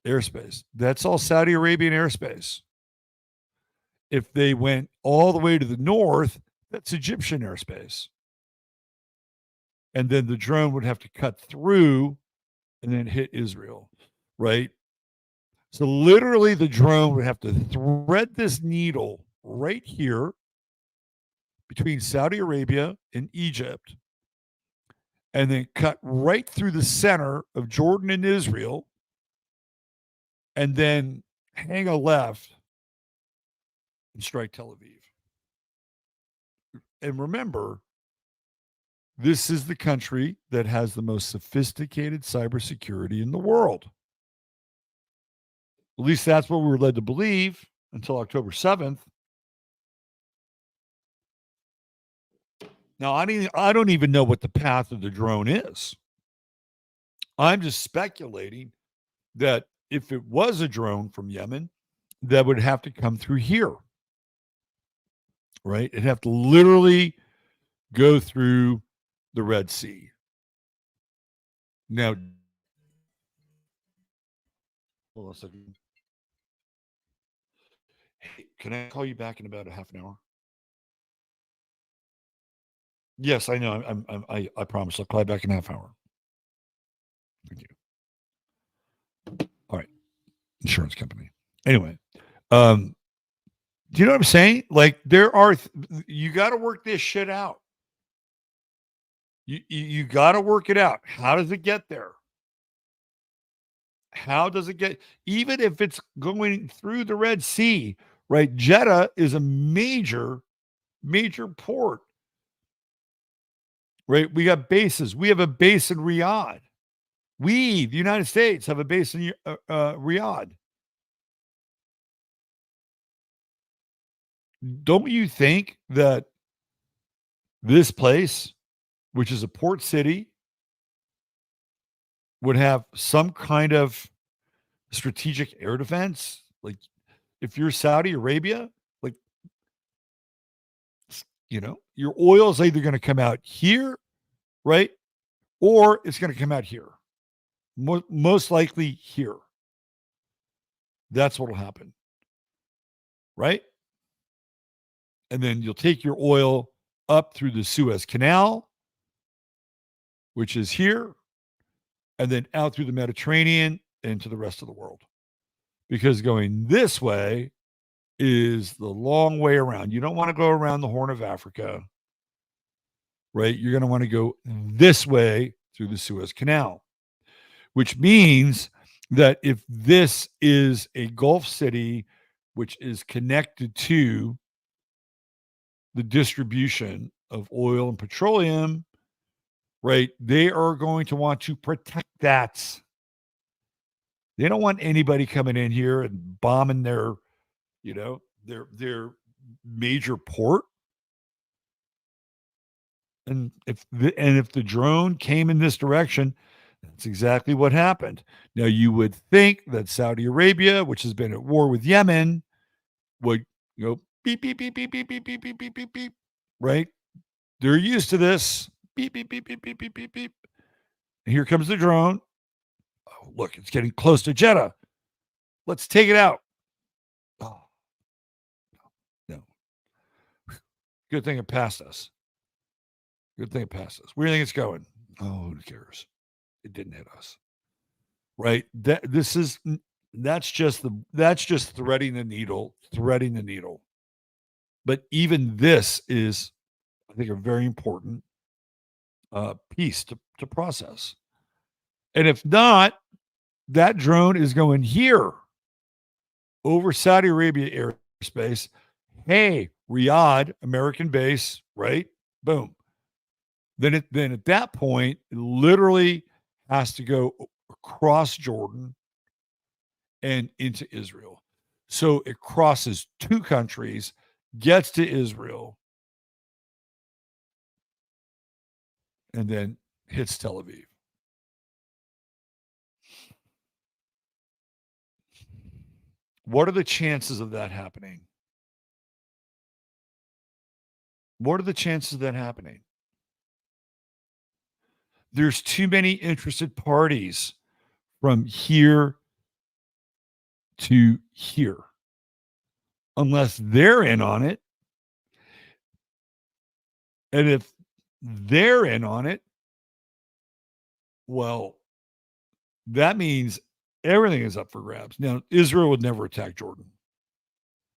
Airspace. That's all Saudi Arabian airspace. If they went all the way to the north, that's Egyptian airspace. And then the drone would have to cut through and then hit Israel, right? So literally, the drone would have to thread this needle right here between Saudi Arabia and Egypt, and then cut right through the center of Jordan and Israel, and then hang a left and strike Tel Aviv. And remember, this is the country that has the most sophisticated cybersecurity in the world. At least that's what we were led to believe until October 7th. Now, I don't even know what the path of the drone is. I'm just speculating that if it was a drone from Yemen, that would have to come through here, right? It'd have to literally go through the Red Sea. Now, hold on a second. Hey, can I call you back in about a half an hour? Yes, I know. I promise. I'll call you back in a half hour. Thank you. All right. Insurance company. Anyway, do you know what I'm saying? Like you got to work this shit out. You got to work it out. How does it get there? How does it get, even if it's going through the Red Sea, right? Jeddah is a major port, right? We got bases. We have a base in Riyadh. We, the United States, have a base in Riyadh. Don't you think that this place, which is a port city, would have some kind of strategic air defense? Like, if you're Saudi Arabia, like, your oil is either going to come out here, right? Or it's going to come out here. Most likely here. That's what will happen, right? And then you'll take your oil up through the Suez Canal, which is here, and then out through the Mediterranean into the rest of the world. Because going this way is the long way around. You don't want to go around the Horn of Africa, right? You're going to want to go this way through the Suez Canal, which means that if this is a Gulf city which is connected to the distribution of oil and petroleum, right, they are going to want to protect that. They don't want anybody coming in here and bombing their major port. And if the drone came in this direction, that's exactly what happened. Now, you would think that Saudi Arabia, which has been at war with Yemen, would go beep, beep, beep, beep, beep, beep, beep, beep, beep, beep, beep, right? They're used to this. Beep, beep, beep, beep, beep, beep, beep, beep. And here comes the drone. Oh, look, it's getting close to Jeddah. Let's take it out. Oh, no. Good thing it passed us. Good thing it passed us. Where do you think it's going? Oh, who cares? It didn't hit us. Right? That's just threading the needle. But even this is, I think, a very important piece to process. And if not, that drone is going here over Saudi Arabia airspace. Hey, Riyadh, American base, right? Boom. Then at that point, it literally has to go across Jordan and into Israel. So it crosses two countries, gets to Israel, and then hits Tel Aviv. What are the chances of that happening? What are the chances of that happening? There's too many interested parties from here to here. Unless they're in on it. And if they're in on it, well, that means everything is up for grabs. Now, Israel would never attack Jordan.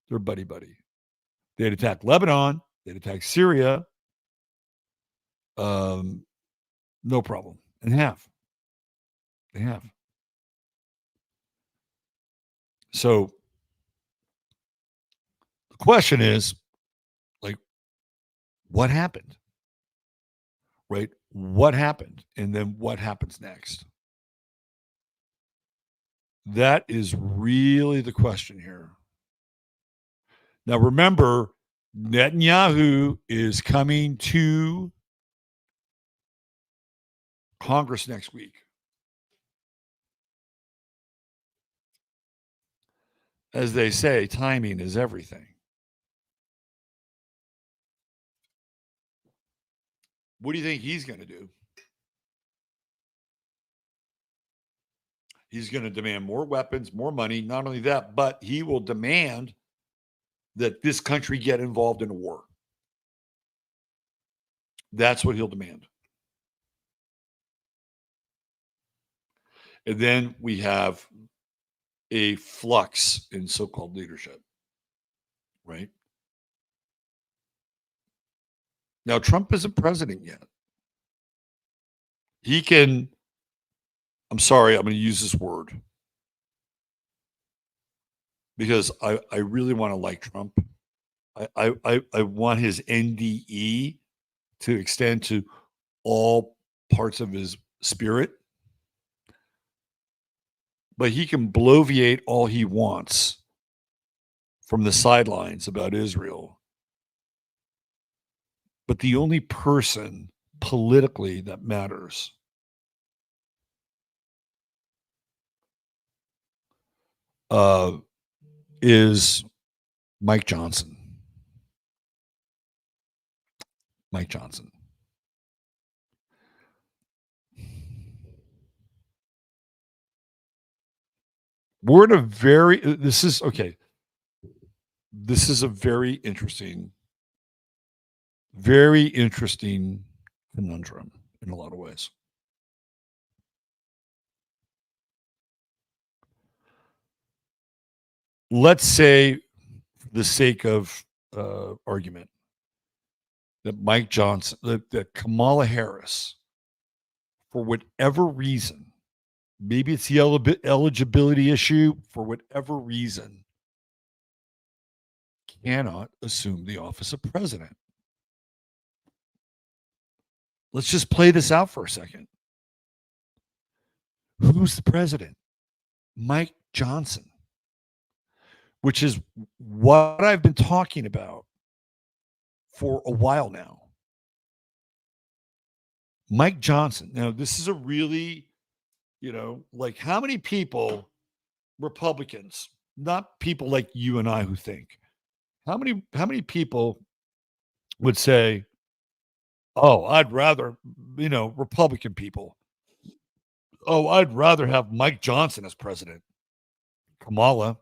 They're buddy-buddy. They'd attack Lebanon. They'd attack Syria. No problem. And have. They have. So the question is, like, what happened? Right? What happened? And then what happens next? That is really the question here. Now, remember, Netanyahu is coming to Congress next week. As they say, timing is everything. What do you think he's going to do? He's going to demand more weapons, more money. Not only that, but he will demand that this country get involved in a war. That's what he'll demand. And then we have a flux in so-called leadership, right? Now, Trump isn't president yet. He can, I'm sorry, I'm going to use this word because I really want to like Trump. I want his NDE to extend to all parts of his spirit. But he can bloviate all he wants from the sidelines about Israel. But the only person politically that matters is Mike Johnson. Mike Johnson. We're in a this is a very interesting conundrum in a lot of ways. Let's say, for the sake of argument, that Mike Johnson, that Kamala Harris, for whatever reason, maybe it's the eligibility issue, for whatever reason, cannot assume the office of president. Let's just play this out for a second. Who's the president? Mike Johnson, which is what I've been talking about for a while now. Mike Johnson. Now, this is a really, like, how many people, Republicans, not people like you and I who think, how many people would say, oh, I'd rather, Republican people, oh, I'd rather have Mike Johnson as president. Kamala.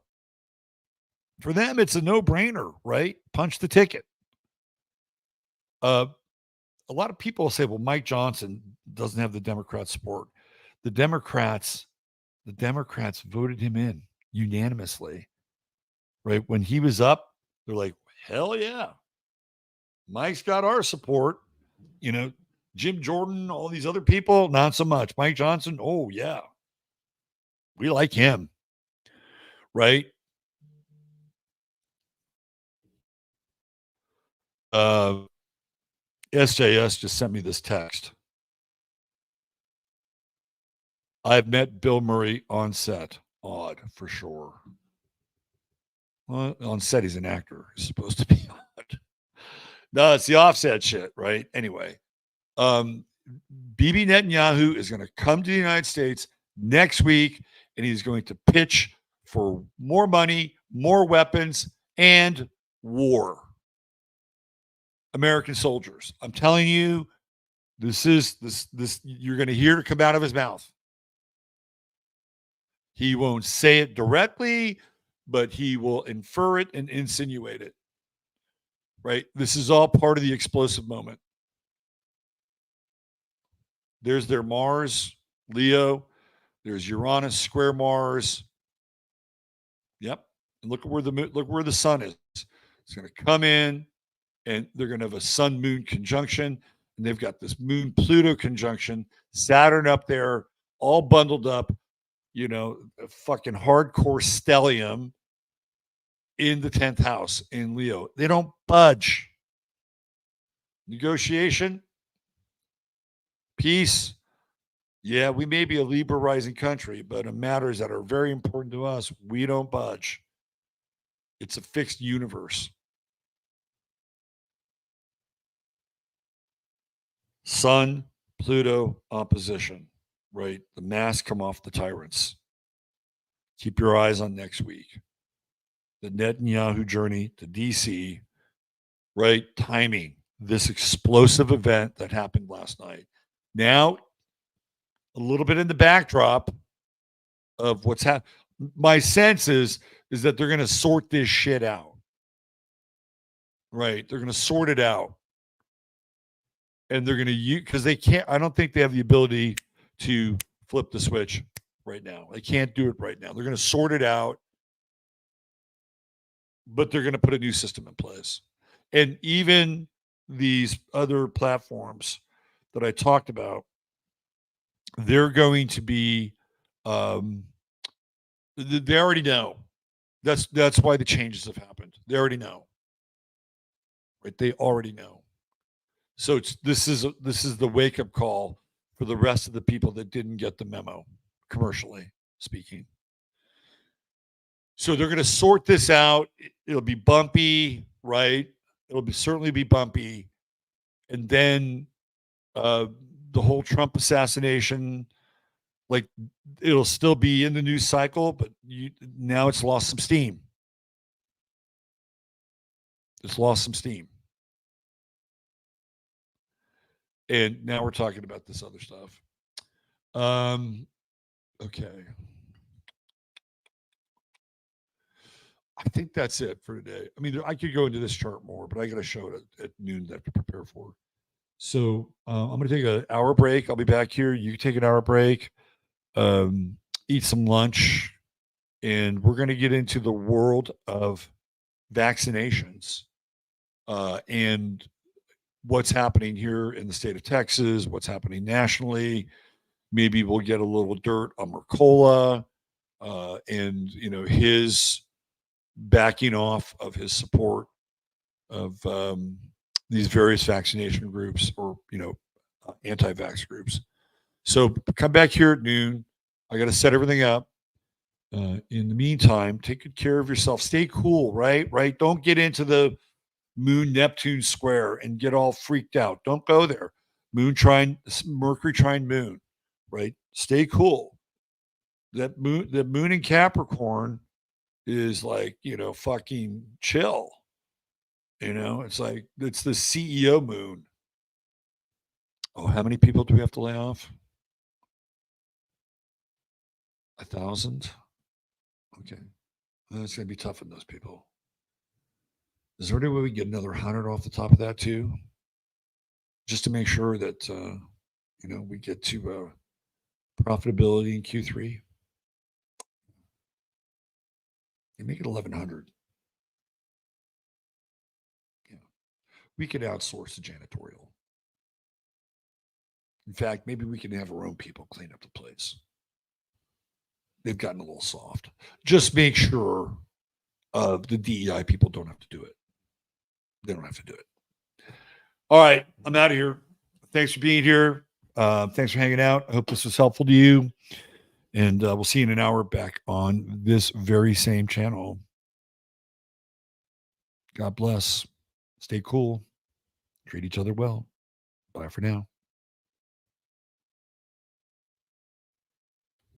For them, it's a no-brainer, right? Punch the ticket. A lot of people say, well, Mike Johnson doesn't have the Democrat support. The Democrats voted him in unanimously, right? When he was up, they're like, hell yeah. Mike's got our support. Jim Jordan, all these other people, not so much. Mike Johnson, oh yeah. We like him, right? SJS just sent me this text. I've met Bill Murray on set. Odd, for sure. Well, on set, he's an actor. He's supposed to be odd. No, it's the offset shit, right? Anyway, Bibi Netanyahu is going to come to the United States next week, and he's going to pitch for more money, more weapons, and war. American soldiers. I'm telling you, this you're going to hear it come out of his mouth. He won't say it directly, but he will infer it and insinuate it. Right? This is all part of the explosive moment. There's their Mars, Leo. There's Uranus square Mars. Yep. And look where the sun is. It's going to come in, and they're going to have a sun moon conjunction, and they've got this moon Pluto conjunction, Saturn up there, all bundled up, a fucking hardcore stellium in the 10th house in Leo. They don't budge. Negotiation, peace. Yeah, we may be a Libra rising country, but in matters that are very important to us, we don't budge. It's a fixed universe. Sun, Pluto opposition, right? The masks come off the tyrants. Keep your eyes on next week. The Netanyahu journey to DC, right? Timing, this explosive event that happened last night. Now, a little bit in the backdrop of what's happening. My sense is that they're going to sort this shit out. Right? They're going to sort it out. And they're going to use, because they can't, I don't think they have the ability to flip the switch right now. They can't do it right now. They're going to sort it out, but they're going to put a new system in place. And even these other platforms that I talked about, they're going to be, they already know. That's why the changes have happened. They already know. Right? They already know. So this is the wake up call for the rest of the people that didn't get the memo, commercially speaking. So they're going to sort this out. It'll be bumpy, right? It'll certainly be bumpy, and then the whole Trump assassination, like, it'll still be in the news cycle, but now it's lost some steam. It's lost some steam. And now we're talking about this other stuff. Okay. I think that's it for today. I mean, I could go into this chart more, but I got to show it at noon that I have to prepare for. So I'm going to take an hour break. I'll be back here. You can take an hour break, eat some lunch, and we're going to get into the world of vaccinations and what's happening here in the state of Texas, what's happening nationally. Maybe we'll get a little dirt on Mercola and, his backing off of his support of these various vaccination groups or, anti-vax groups. So come back here at noon. I got to set everything up. In the meantime, take good care of yourself. Stay cool, right? Right. Don't get into the Moon Neptune square and get all freaked out. Don't go there. Mercury trine Moon, right? Stay cool. The moon in Capricorn is like, fucking chill. It's like, it's the CEO moon. Oh, how many people do we have to lay off? 1,000? Okay. That's going to be tough on those people. Is there any way we get another 100 off the top of that too? Just to make sure that, we get to profitability in Q3. You make it 1,100. Yeah. We could outsource the janitorial. In fact, maybe we can have our own people clean up the place. They've gotten a little soft. Just make sure the DEI people don't have to do it. They don't have to do it. All right. I'm out of here. Thanks for being here. Thanks for hanging out. I hope this was helpful to you. And we'll see you in an hour back on this very same channel. God bless. Stay cool. Treat each other well. Bye for now.